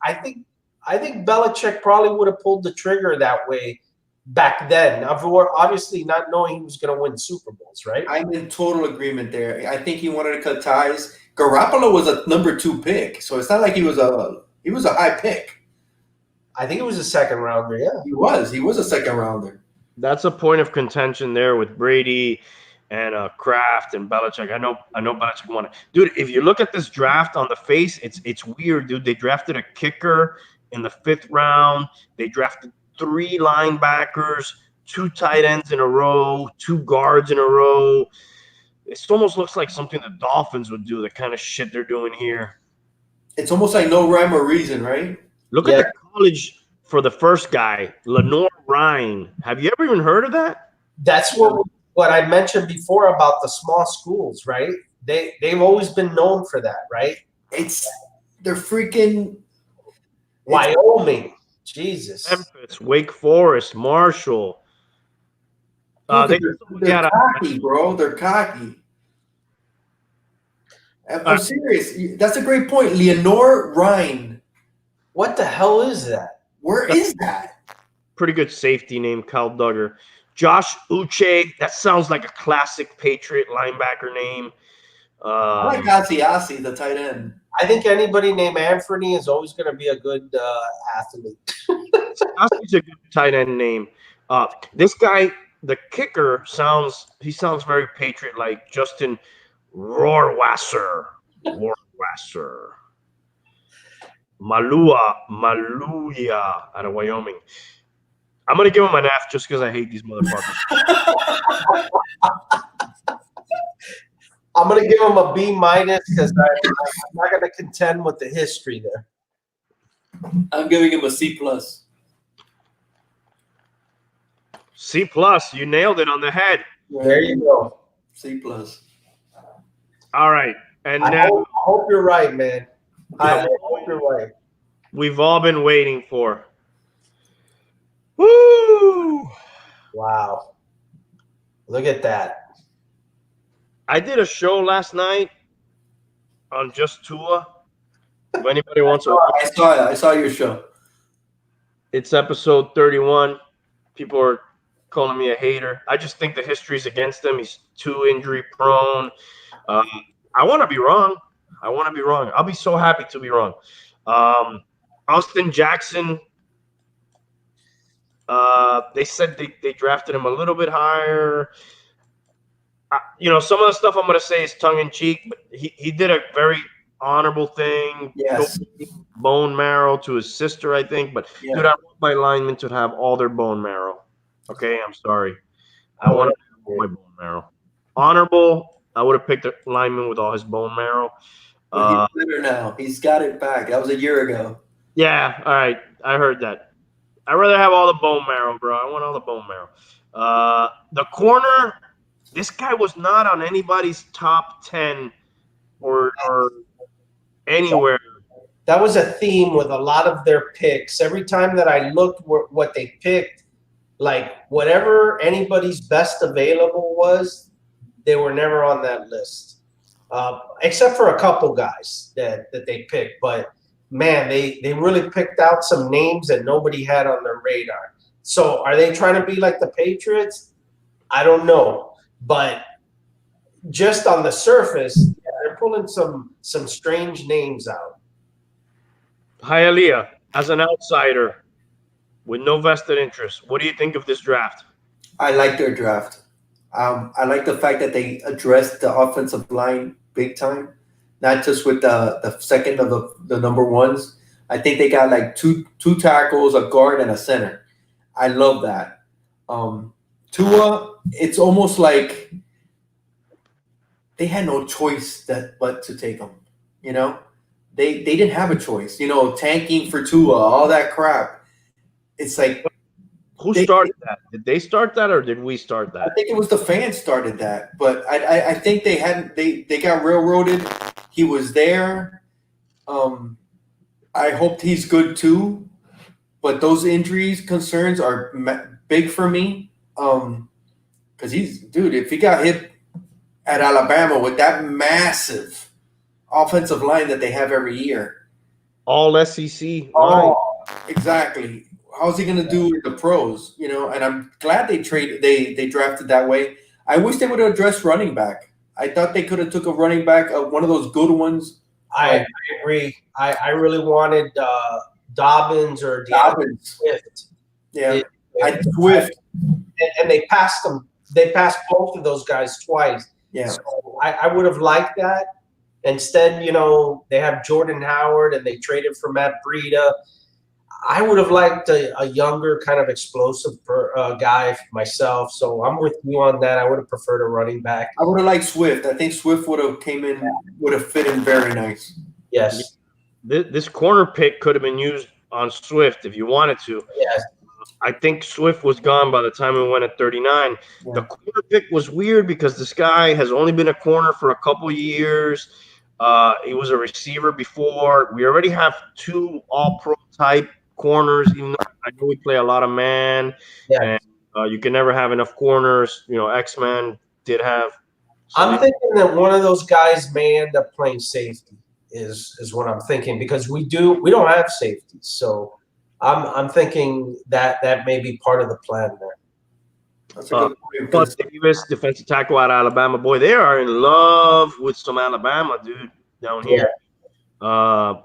Belichick probably would have pulled the trigger that way back then. Obviously not knowing he was going to win Super Bowls, right? I'm in total agreement there. I think he wanted to cut ties. Garoppolo was a number 2 pick, so it's not like he was a high pick. I think it was a second rounder, yeah. He was a second rounder. That's a point of contention there with Brady and Kraft and Belichick. I know Belichick won it. Dude, if you look at this draft on the face, it's weird, dude. They drafted a kicker in the 5th round. They drafted 3 linebackers, 2 tight ends in a row, 2 guards in a row. It almost looks like something the Dolphins would do, the kind of shit they're doing here. It's almost like no rhyme or reason, right? Look at the college for the first guy, Lenore Ryan. Have you ever even heard of that? That's what I mentioned before about the small schools, right? They've always been known for that, right? They're freaking Wyoming. Jesus. Memphis, Wake Forest, Marshall. They're cocky, bro. They're cocky. I'm serious. That's a great point. Lenore Ryan. What the hell is that? Where is that? Pretty good safety name, Kyle Duggar. Josh Uche. That sounds like a classic Patriot linebacker name. I like Asiasi, the tight end. I think anybody named Anthony is always going to be a good athlete. Asiasi's a good tight end name. This guy, the kicker, sounds very Patriot-like. Justin Rohrwasser. Maluya out of Wyoming. I'm gonna give him an F just because I hate these motherfuckers. I'm gonna give him a B- because I'm not gonna contend with the history there. I'm giving him a C+. C+. You nailed it on the head. There you go. C+. All right, and I now hope you're right, man. I hope you're right. we've all been waiting for. Woo! Wow. Look at that. I did a show last night on just Tua. If anybody wants to watch I saw it. I saw your show. it's episode 31. People are calling me a hater. I just think the history's against him. He's too injury prone. I want to be wrong. I'll be so happy to be wrong. Austin Jackson, they said they drafted him a little bit higher. Some of the stuff I'm going to say is tongue-in-cheek, but he did a very honorable thing. Yes. Bone marrow to his sister, I think. But, dude, I want my linemen to have all their bone marrow. Okay, I'm sorry. I want to have all my bone marrow. Honorable, I would have picked a lineman with all his bone marrow. But he's better now. He's got it back. That was a year ago. Yeah, all right. I heard that. I'd rather have all the bone marrow, bro. I want all the bone marrow. The corner, this guy was not on anybody's top 10 or anywhere. That was a theme with a lot of their picks. Every time that I looked what they picked, like whatever anybody's best available was, they were never on that list, except for a couple guys that they picked. But, man, they really picked out some names that nobody had on their radar. So are they trying to be like the Patriots? I don't know. But just on the surface, they're pulling some strange names out. Hialeah, as an outsider with no vested interest, what do you think of this draft? I like their draft. I like the fact that they addressed the offensive line big time, not just with the second of the number ones. I think they got like two tackles, a guard, and a center. I love that. Tua, it's almost like they had no choice but to take him. They didn't have a choice. Tanking for Tua, all that crap. It's like who started that? Did they start that or did we start that? I think it was the fans started that, but I think they got railroaded. He was there. I hope he's good too, but those injuries concerns are big for me. Because if he got hit at Alabama with that massive offensive line that they have every year, all SEC. Oh, exactly. How's he going to do in the pros? And I'm glad they drafted that way. I wish they would have addressed running back. I thought they could have took a running back, one of those good ones. I agree. I really wanted Dobbins or Dobbins. Swift. Yeah, Swift. And they passed them. They passed both of those guys twice. Yeah. So I would have liked that. Instead, they have Jordan Howard and they traded for Matt Breida. I would have liked a younger kind of explosive guy myself. So I'm with you on that. I would have preferred a running back. I would have liked Swift. I think Swift would have fit in very nice. Yes. This corner pick could have been used on Swift if you wanted to. Yes. I think Swift was gone by the time we went at 39. Yeah. The corner pick was weird because this guy has only been a corner for a couple years. He was a receiver before. We already have two all-pro type corners, even though I know we play a lot of man. Yeah. And you can never have enough corners. X-Men did have. So I'm thinking that one of those guys may end up playing safety is what I'm thinking, because we don't have safeties. So I'm thinking that may be part of the plan there. That's a good point. But Davis, defensive tackle out of Alabama, boy, they are in love with some Alabama dude down here. Yeah.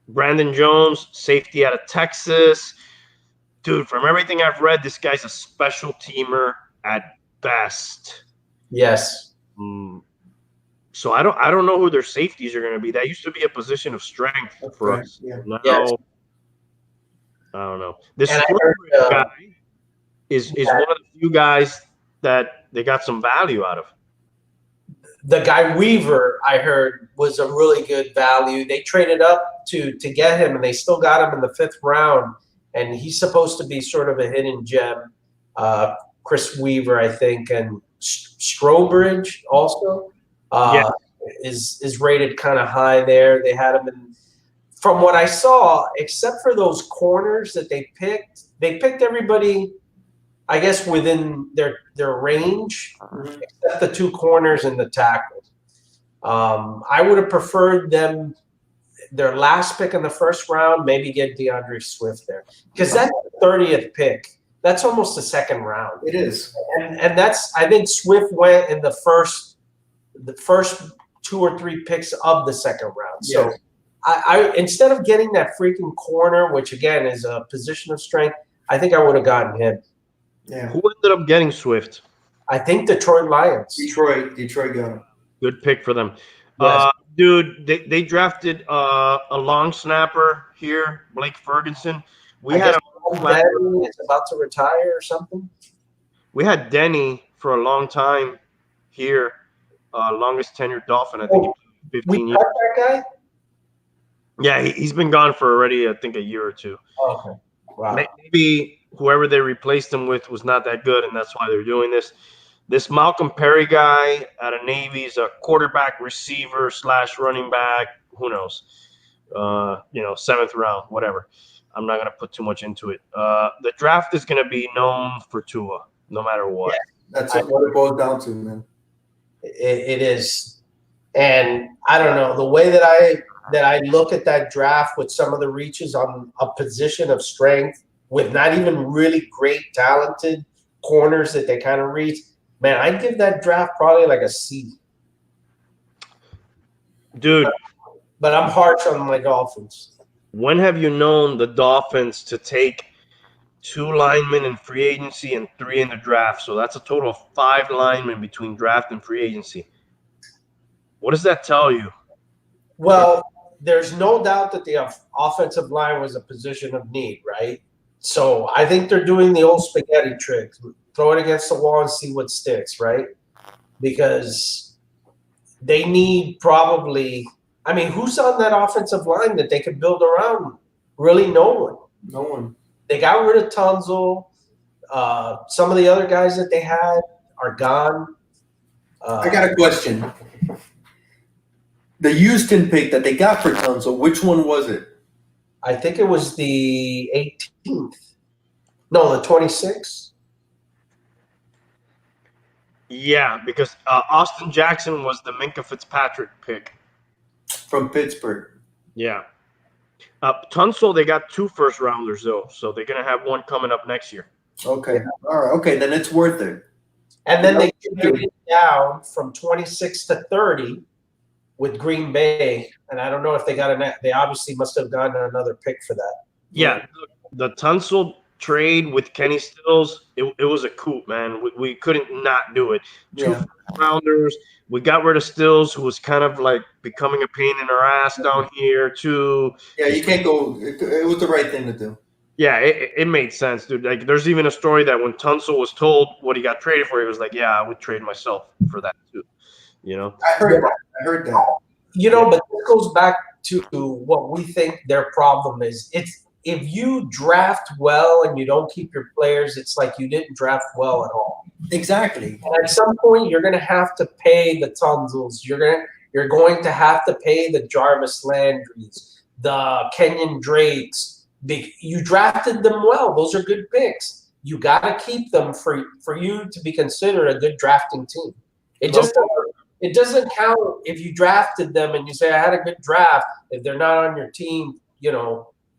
Brandon Jones, safety out of Texas. Dude, from everything I've read, this guy's a special teamer at best. Yes. So I don't know who their safeties are going to be. That used to be a position of strength for us. Yeah. Now, yes. I don't know. This guy, is one of the few guys that they got some value out of. The guy Weaver, I heard, was a really good value. They traded up to get him, and they still got him in the 5th round. And he's supposed to be sort of a hidden gem. Chris Weaver, I think, and Strobridge also is rated kind of high there. They had him in. From what I saw, except for those corners that they picked everybody, I guess, within their range, except the 2 corners and the tackles. I would have preferred them, their last pick in the 1st round, maybe get DeAndre Swift there. Because that's the 30th pick. That's almost the 2nd round. It is. And that's, I think Swift went in the first 2 or 3 picks of the 2nd round. So I instead of getting that freaking corner, which again is a position of strength, I think I would have gotten him. Yeah. Who ended up getting Swift? I think Detroit Lions. Detroit got him. Good pick for them. Yes. Dude, they drafted a long snapper here, Blake Ferguson. We had Denny is about to retire or something. We had Denny for a long time here, longest tenured Dolphin. I think he played 15 years. That guy? Yeah, he's been gone for already, I think, a year or 2. Okay. Wow. Maybe whoever they replaced him with was not that good, and that's why they're doing this. This Malcolm Perry guy out of Navy is a quarterback, receiver / running back. Who knows? 7th round, whatever. I'm not going to put too much into it. The draft is going to be known for Tua, no matter what. Yeah, that's what it boils down to, man. It is. And I don't know, the way that I look at that draft with some of the reaches on a position of strength with not even really great talented corners that they kind of reach, man, I'd give that draft probably like a C. Dude. But I'm harsh on my Dolphins. When have you known the Dolphins to take 2 linemen in free agency and 3 in the draft? So that's a total of 5 linemen between draft and free agency. What does that tell you? Well, there's no doubt that the offensive line was a position of need, right? So I think they're doing the old spaghetti trick. Throw it against the wall and see what sticks, right? Because they need probably – I mean, who's on that offensive line that they could build around? Really no one. No one. They got rid of Tunzel. Some of the other guys that they had are gone. I got a question. The Houston pick that they got for Tunzel, which one was it? I think it was the 18th. No, the 26th. Yeah, because Austin Jackson was the Minka Fitzpatrick pick. From Pittsburgh. Yeah. Tunsil, they got 2 first-rounders, though, so they're going to have one coming up next year. Okay. All right. Okay, then it's worth it. And then they traded down from 26 to 30 with Green Bay, and I don't know if they got they obviously must have gotten another pick for that. Yeah, the Tunsil trade with Kenny Stills, it was a coup, man. We couldn't not do it. 2 first-rounders. We got rid of Stills, who was kind of like becoming a pain in our ass down here, too. Yeah, you can't go. It was the right thing to do. Yeah, it made sense, dude. Like, there's even a story that when Tunsil was told what he got traded for, he was like, yeah, I would trade myself for that, too. You know? I heard that. You know, but this goes back to what we think their problem is. It's if you draft well and you don't keep your players, it's like you didn't draft well at all. Exactly. And at some point, you're going to have to pay the Tunzels. You're going to have to pay the Jarvis Landrys, the Kenyon Drakes. You drafted them well. Those are good picks. You got to keep them for you to be considered a good drafting team. It doesn't count if you drafted them and you say, I had a good draft, if they're not on your team,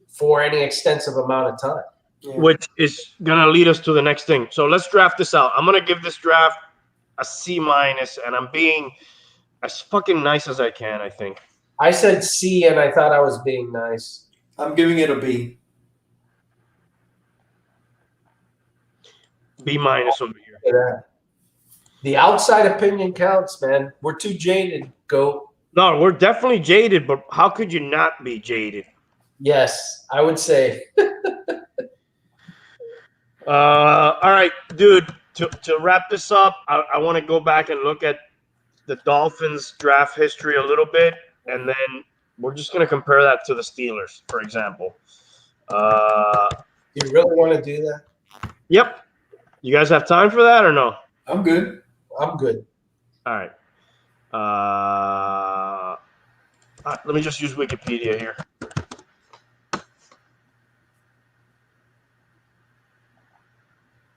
for any extensive amount of time. Yeah. Which is going to lead us to the next thing. So let's draft this out. I'm going to give this draft a C-, and I'm being as fucking nice as I can, I think. I said C, and I thought I was being nice. I'm giving it a B. B- over here. The outside opinion counts, man. We're too jaded. Go. No, we're definitely jaded, but how could you not be jaded? Yes, I would say. All right, dude. To wrap this up, I want to go back and look at the Dolphins draft history a little bit, and then we're just going to compare that to the Steelers, for example. You really want to do that? Yep. You guys have time for that or no? I'm good. I'm good. All right. Let me just use Wikipedia here.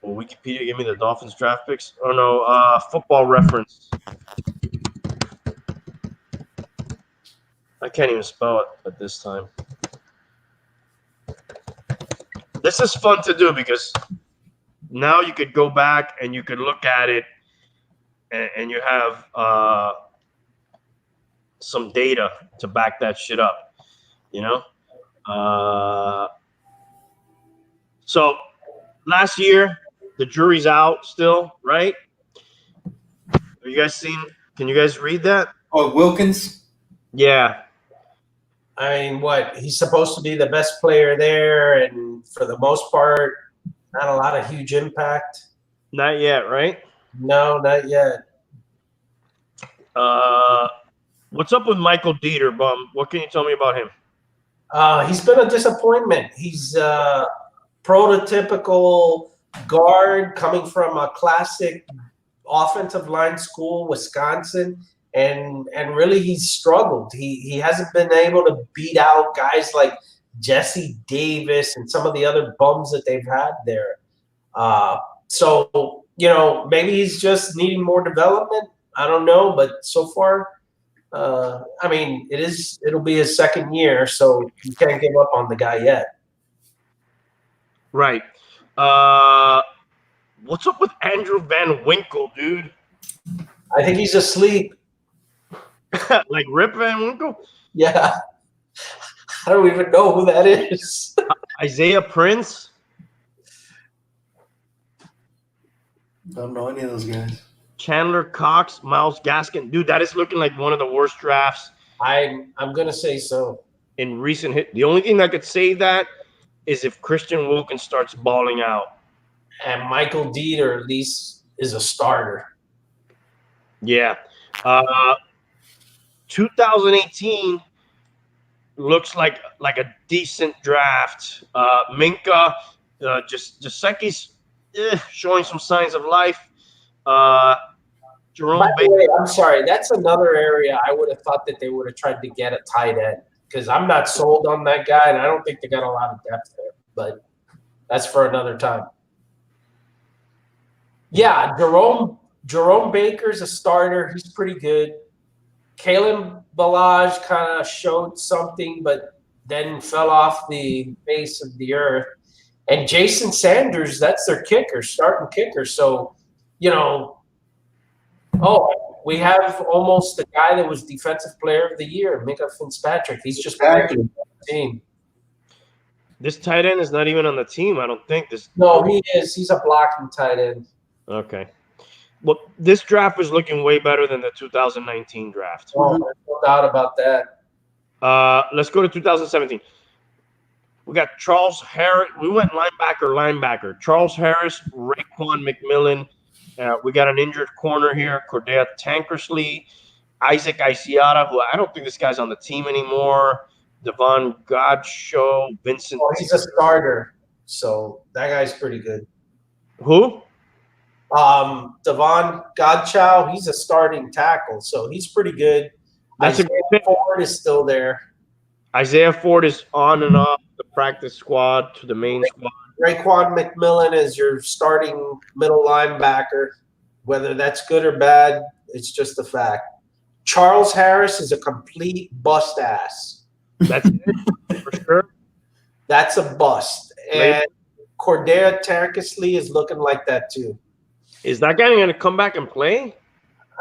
Will Wikipedia give me the Dolphins draft picks? Oh no, Football Reference. I can't even spell it at this time. This is fun to do because now you could go back and you could look at it and you have some data to back that shit up, you know? So last year, the jury's out still, right? Have you guys seen? Can you guys read that? Oh, Wilkins. Yeah. I mean, what? He's supposed to be the best player there, and for the most part, not a lot of huge impact. Not yet, right? No, not yet. What's up with Michael Dieter, Bum? What can you tell me about him? He's been a disappointment. He's prototypical guard coming from a classic offensive line school, Wisconsin, and really he's struggled. He hasn't been able to beat out guys like Jesse Davis and some of the other bums that they've had there. So maybe he's just needing more development. I don't know, but so far, I mean, it'll be his second year, so you can't give up on the guy yet. Right. What's up with Andrew Van Winkle, dude? I think he's asleep. Like Rip Van Winkle? Yeah. I don't even know who that is. Isaiah Prince? Don't know any of those guys. Chandler Cox, Myles Gaskin. Dude, that is looking like one of the worst drafts I'm gonna say so. in recent hit. The only thing that could save that is if Christian Wilkins starts balling out. And Michael Dieter at least is a starter. Yeah. 2018 looks like a decent draft. Minka, Jasecki's showing some signs of life. Jerome By the Baker. way, I'm sorry. That's another area I would have thought that they would have tried to get a tight end because I'm not sold on that guy, and I don't think they got a lot of depth there. But that's for another time. Yeah, Jerome Baker's a starter. He's pretty good. Kalen Ballage kind of showed something, but then fell off the face of the earth. And Jason Sanders, that's their kicker, starting kicker. So, we have almost the guy that was Defensive Player of the Year, Minka Fitzpatrick. He's just playing on the team. This tight end is not even on the team, I don't think. No, he is. He's a blocking tight end. Okay. Well, this draft was looking way better than the 2019 draft. Oh, there's no doubt about that. Let's go to 2017. We got Charles Harris. We went linebacker. Charles Harris, Raekwon McMillan. We got an injured corner here, Cordea Tankersley, Isaac Isiata, who I don't think this guy's on the team anymore. Devon Godchaux, Vincent. Oh, he's a starter, so that guy's pretty good. Who? Devon Godchaux, he's a starting tackle, so he's pretty good. That's Isaiah Ford is still there. Isaiah Ford is on and off the practice squad to the main squad. Raekwon McMillan is your starting middle linebacker. Whether that's good or bad, it's just a fact. Charles Harris is a complete bust ass. That's it, for sure. That's a bust. And Cordea Tankersley is looking like that too. Is that guy going to come back and play?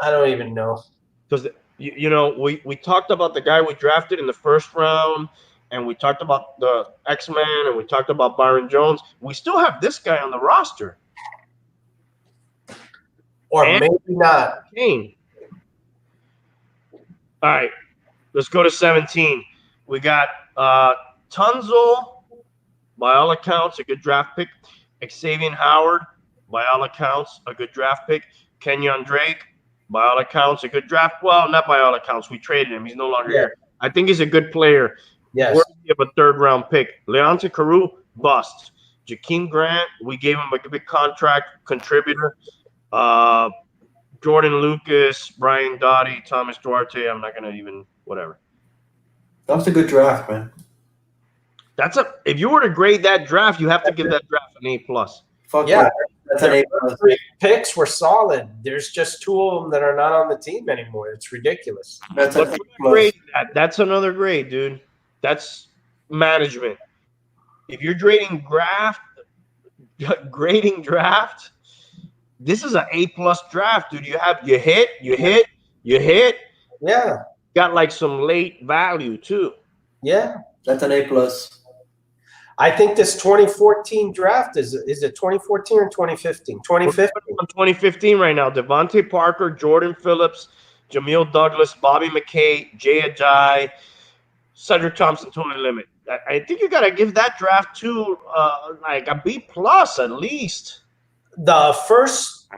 I don't even know. Because, we talked about the guy we drafted in the first round, and we talked about the X-Men, and we talked about Byron Jones. We still have this guy on the roster. Or maybe not. Kane. All right, let's go to 17. We got Tunzel, by all accounts, a good draft pick. Xavier Howard, by all accounts, a good draft pick. Kenyon Drake, by all accounts, a good draft. Well, not by all accounts. We traded him. He's no longer here. I think he's a good player. Yes. Worthy of a third-round pick. Leonte Carew, bust. Jakeem Grant, we gave him a big contract, contributor. Jordan Lucas, Brian Dottie, Thomas Duarte. I'm not going to even, whatever. That was a good draft, man. If you were to grade that draft, you have to give that draft an A+. Fuck Yeah. that's an A+. Three picks were solid. There's just 2 of them that are not on the team anymore. It's ridiculous. That's an A+. Grade that. That's another grade, dude. That's management. If you're grading draft, this is an A+ draft, dude. You hit. Yeah. Got like some late value too. Yeah. That's an A+. I think this 2014 draft is it 2014 or 2015? 2015. 2015 right now. Devontae Parker, Jordan Phillips, Jamil Douglas, Bobby McKay, Jay Ajayi, Cedric Thompson, Tony Limit. I think you got to give that draft too like a B+ at least. The first,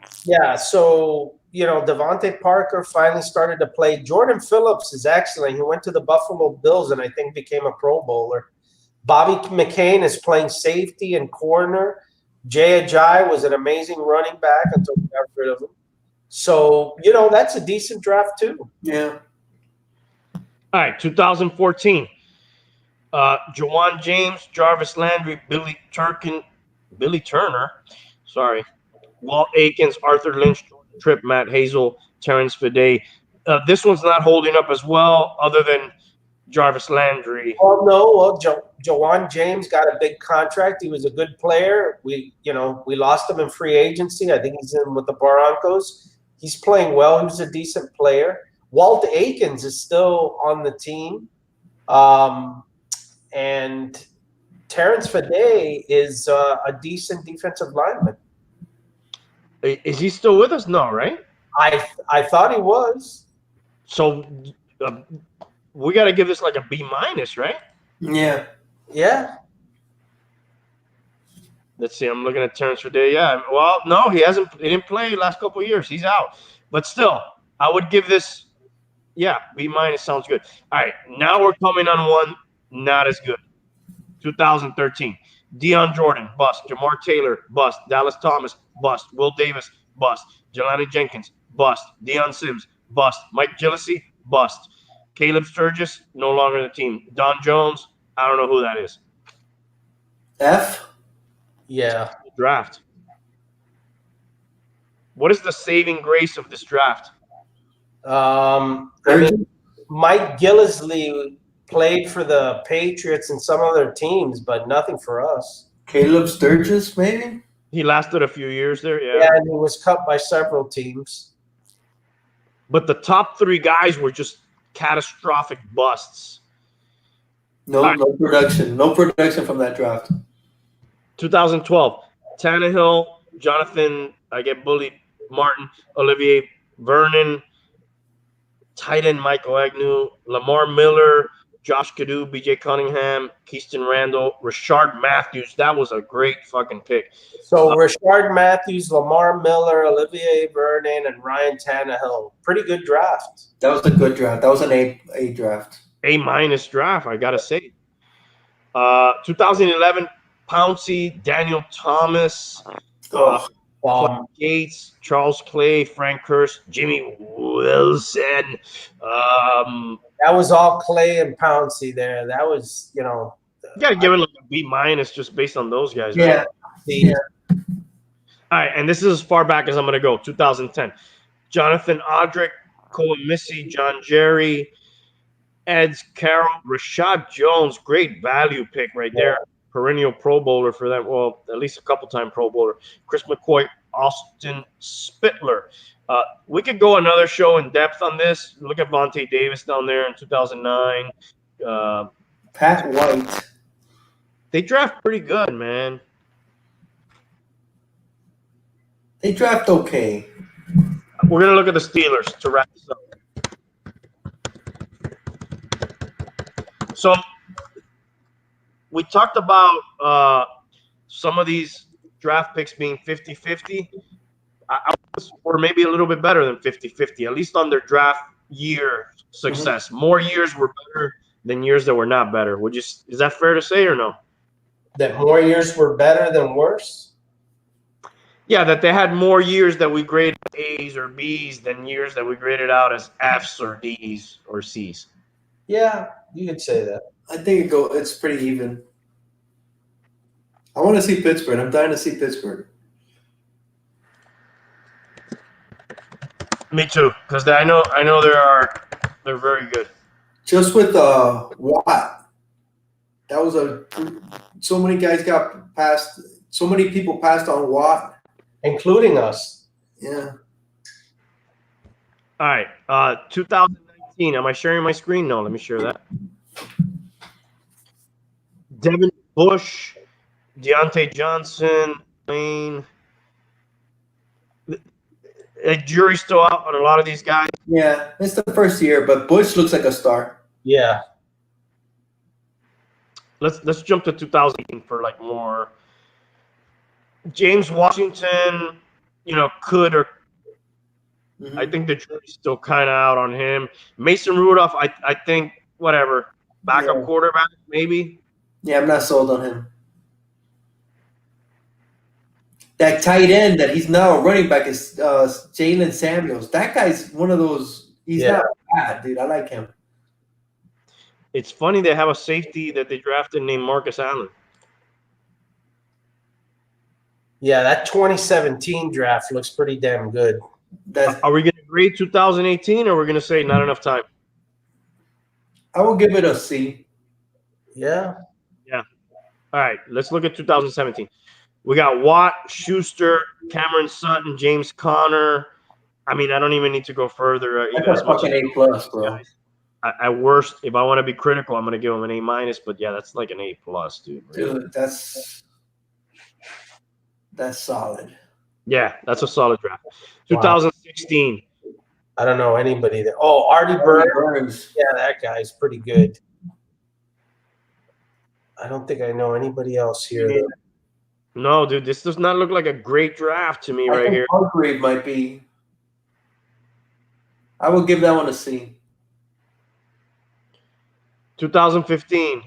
so Devontae Parker finally started to play. Jordan Phillips is excellent. He went to the Buffalo Bills and I think became a Pro Bowler. Bobby McCain is playing safety and corner. Jay Ajayi was an amazing running back until we got rid of him. So, that's a decent draft too. Yeah. All right, 2014. Jawan James, Jarvis Landry, Billy Turner, Walt Aikens, Arthur Lynch, Jordan Tripp, Matt Hazel, Terrence Fede. This one's not holding up as well, other than Jarvis Landry. Well, no. Jawan James got a big contract. He was a good player. We lost him in free agency. I think he's in with the Broncos. He's playing well. He was a decent player. Walt Aikens is still on the team. And Terrence Fede is a decent defensive lineman. Is he still with us? No, right? I thought he was. So we got to give this like a B-, right? Yeah. Yeah. Let's see. I'm looking at Terrence Fede. Yeah. Well, no, he didn't play the last couple of years. He's out. But still, I would give this, B- sounds good. All right. Now we're coming on one not as good. 2013. Deion Jordan, bust. Jamar Taylor, bust. Dallas Thomas, bust. Will Davis, bust. Jelani Jenkins, bust. Deion Sims, bust. Mike Gillespie, bust. Caleb Sturgis, no longer in the team. Don Jones, I don't know who that is. F? Yeah. Draft. What is the saving grace of this draft? Mike Gillislee played for the Patriots and some other teams, but nothing for us. Caleb Sturgis, maybe? He lasted a few years there, Yeah, and he was cut by several teams. But the top 3 guys were just catastrophic busts. No production. No production from that draft. 2012. Tannehill, Jonathan, Martin, Olivier Vernon, tight end Michael Agnew, Lamar Miller, Josh Kaddu, BJ Cunningham, Keaston Randall, Rashard Matthews. That was a great fucking pick. So Rashard Matthews, Lamar Miller, Olivier Vernon, and Ryan Tannehill. Pretty good draft. That was a good draft. That was an A draft. A- draft, I gotta say. 2011, Pouncey, Daniel Thomas, Gates, Charles Clay, Frank Hurst, Jimmy Wilson. That was all Clay and Pouncey there. That was, you got to give it like a B- just based on those guys. Right? Yeah. Yeah. All right, and this is as far back as I'm going to go, 2010. Jonathan Odrick, Cole Missy, John Jerry, Eds Carroll, Rashad Jones, great value pick right there. Perennial Pro Bowler for them. Well, at least a couple-time Pro Bowler. Chris McCoy, Austin Spittler. We could go another show in depth on this. Look at Vontae Davis down there in 2009. Pat White. They draft pretty good, man. They draft okay. We're going to look at the Steelers to wrap this up. So we talked about some of these draft picks being 50-50. I was, or maybe a little bit better than 50-50, at least on their draft year success. Mm-hmm. More years were better than years that were not better. Is that fair to say or no? That more years were better than worse? Yeah, that they had more years that we graded A's or B's than years that we graded out as F's or D's or C's. Yeah, you could say that. I think it's pretty even. I want to see Pittsburgh. I'm dying to see Pittsburgh. Me too, because I know they're very good. Just with Watt, that was so many guys got passed. So many people passed on Watt, including us. Yeah. All right, 2019. Am I sharing my screen? No, let me share that. Devin Bush, Deontay Johnson, Lane. A jury's still out on a lot of these guys. Yeah, it's the first year, but Bush looks like a star. Yeah. Let's jump to 2018 for like more. James Washington, could or mm-hmm. I think the jury's still kind of out on him. Mason Rudolph, I think whatever, backup quarterback maybe. Yeah, I'm not sold on him. That tight end that he's now a running back is Jalen Samuels. That guy's one of those. He's not bad, dude. I like him. It's funny they have a safety that they drafted named Marcus Allen. Yeah, that 2017 draft looks pretty damn good. Are we going to grade 2018 or we're going to say not enough time? I will give it a C. Yeah. Yeah. All right, let's look at 2017. We got Watt, Schuster, Cameron Sutton, James Conner. I mean, I don't even need to go further. That's fucking A+, bro. At worst, if I want to be critical, I'm going to give him an A-. But yeah, that's like an A+, dude. Really. Dude, that's solid. Yeah, that's a solid draft. Wow. 2016. I don't know anybody there. Oh, Artie Burns. Yeah, that guy's pretty good. I don't think I know anybody else here. Yeah. No, dude, this does not look like a great draft to me right here. Hargrave might be. I will give that one a C. 2015.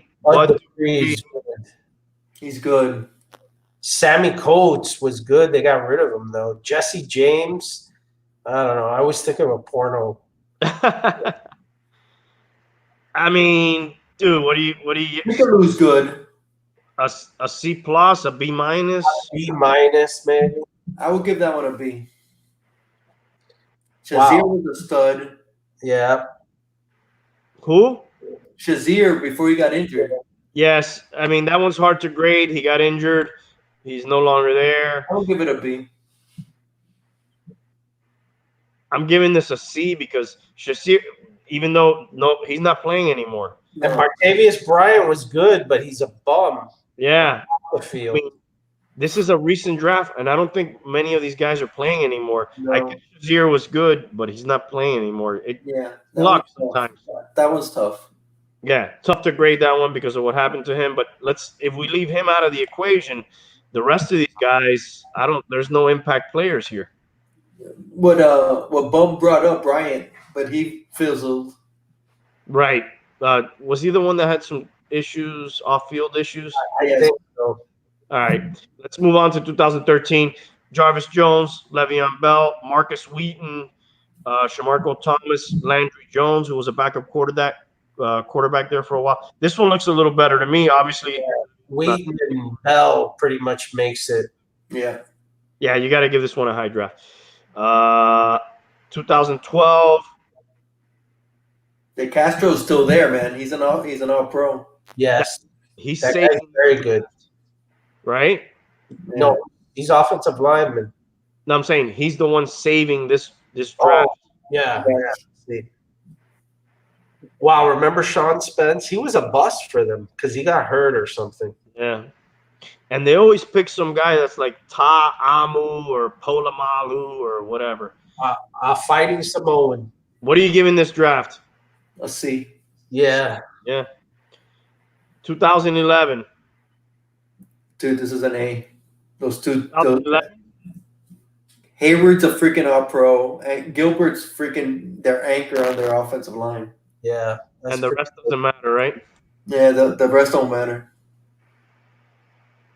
He's good. Sammy Coates was good. They got rid of him though. Jesse James. I don't know. I was thinking of a porno. I mean, dude, what do you? Who's good? A C+, a B-. B-, maybe. I will give that one a B. Shazier was a stud. Yeah. Who? Shazier before he got injured. Yes. I mean, that one's hard to grade. He got injured. He's no longer there. I will give it a B. I'm giving this a C because Shazier, even though he's not playing anymore. And Martavius Bryant was good, but he's a bum. Yeah. I mean, this is a recent draft, and I don't think many of these guys are playing anymore. No. I guess Shazier was good, but he's not playing anymore. Luck sometimes. That was tough. Yeah, tough to grade that one because of what happened to him. But if we leave him out of the equation, the rest of these guys, there's no impact players here. What Bum brought up Bryant, but he fizzled. Right. Was he the one that had some issues, off-field issues? I think so. All right. Let's move on to 2013. Jarvis Jones, Le'Veon Bell, Marcus Wheaton, Shamarko Thomas, Landry Jones, who was a backup quarterback there for a while. This one looks a little better to me, obviously. Yeah. Wheaton and Bell pretty much makes it. Yeah. Yeah, you got to give this one a high draft. 2012. De Castro's still there, man. He's an all pro. Yes. He's very good. Right? Yeah. No, he's offensive lineman. No, I'm saying he's the one saving this draft. Oh, yeah. Wow, remember Sean Spence? He was a bust for them because he got hurt or something. Yeah. And they always pick some guy that's like Ta Amu or Polamalu or whatever. Fighting Samoan. What are you giving this draft? A C. Yeah. Yeah. 2011. Dude, this is an A. Those two. Top Those, 11. Hayward's a freaking All-Pro, and Gilbert's freaking their anchor on their offensive line. Yeah. And the rest doesn't matter, right? Yeah, the rest don't matter.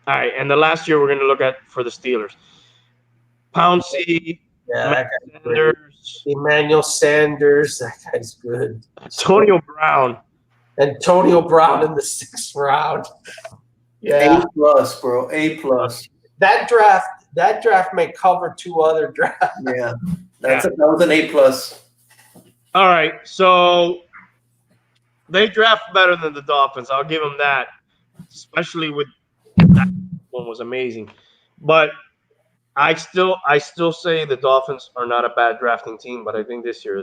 All right, and the last year we're going to look at for the Steelers. Pouncey, Yeah, Matt that guy's great. Sanders, Emmanuel Sanders, that guy's good. Antonio Brown. Antonio Brown in the 6th round. Yeah. A+, bro. A+. That draft may cover 2 other drafts. Yeah, that was an A+. All right, so they draft better than the Dolphins. I'll give them that, especially with that one was amazing. But I still say the Dolphins are not a bad drafting team, but I think this year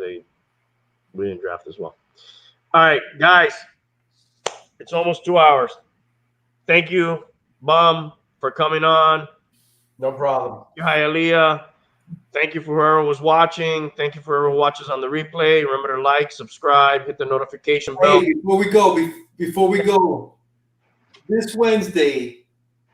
we didn't draft as well. All right, guys, it's almost 2 hours. Thank you, Bum, for coming on. No problem. Hi, Aaliyah. Thank you for whoever was watching. Thank you for whoever watches on the replay. Remember to like, subscribe, hit the notification bell. Hey, before we go, this Wednesday,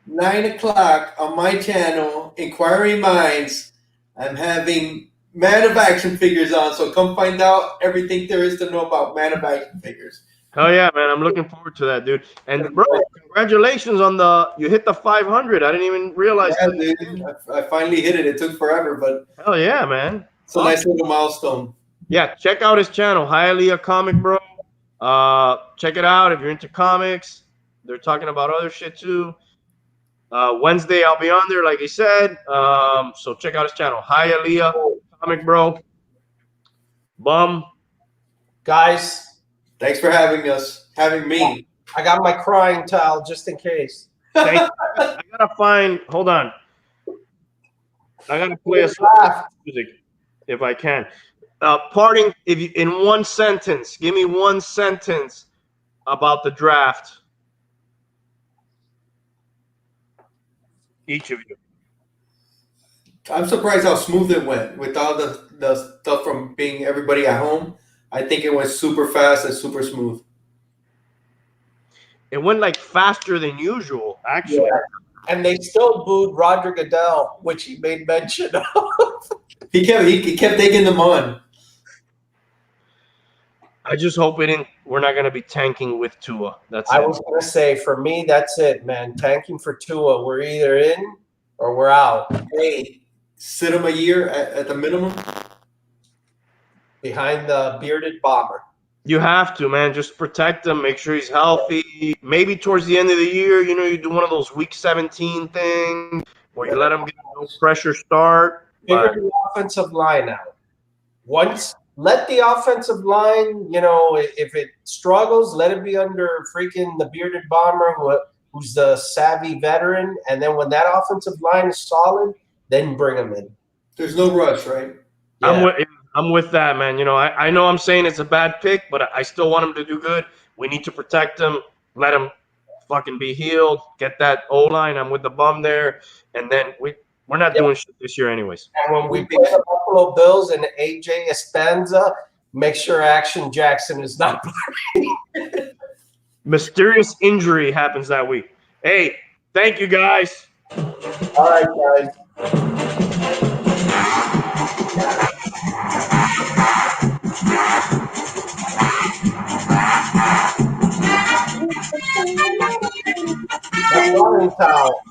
9 o'clock on my channel, Inquiring Minds, I'm having Man of Action figures on, so come find out everything there is to know about Man of Action figures. Oh yeah, man! I'm looking forward to that, dude. And bro, congratulations on you hit the 500. I didn't even realize. Yeah, dude, I finally hit it. It took forever, but hell yeah, man! It's a nice little milestone. Yeah, check out his channel, Hialeah Comic Bro. Check it out if you're into comics. They're talking about other shit too. Wednesday I'll be on there, like he said. So check out his channel, Hialeah Comic Bro. Bum, guys. Thanks for having me. I got my crying towel just in case. I gotta find. Hold on. I gotta play a music if I can. Parting. If you, in one sentence, give me one sentence about the draft. Each of you. I'm surprised how smooth it went with all the stuff from being everybody at home. I think it went super fast and super smooth. It went like faster than usual, actually. Yeah. And they still booed Roger Goodell, which he made mention of. He kept digging them on. I just hope we're not gonna be tanking with Tua. I was gonna say, for me, that's it, man. Tanking for Tua. We're either in or we're out. Hey, sit him a year at the minimum. Behind the bearded bomber. You have to, man. Just protect him. Make sure he's healthy. Maybe towards the end of the year, you do one of those week 17 things where you let him get a no pressure start. Figure the offensive line out. Let the offensive line, if it struggles, let it be under freaking the bearded bomber who's the savvy veteran. And then when that offensive line is solid, then bring him in. There's no rush, right? Yeah. I'm with that, man. I know I'm saying it's a bad pick, but I still want him to do good. We need to protect him, let him fucking be healed, get that O-line. I'm with the Bum there. And then we're not doing shit this year anyways. And when we play the Buffalo Bills and AJ Espenza, make sure Action Jackson is not playing. Mysterious injury happens that week. Hey, thank you, guys. All right, guys. That's running towel.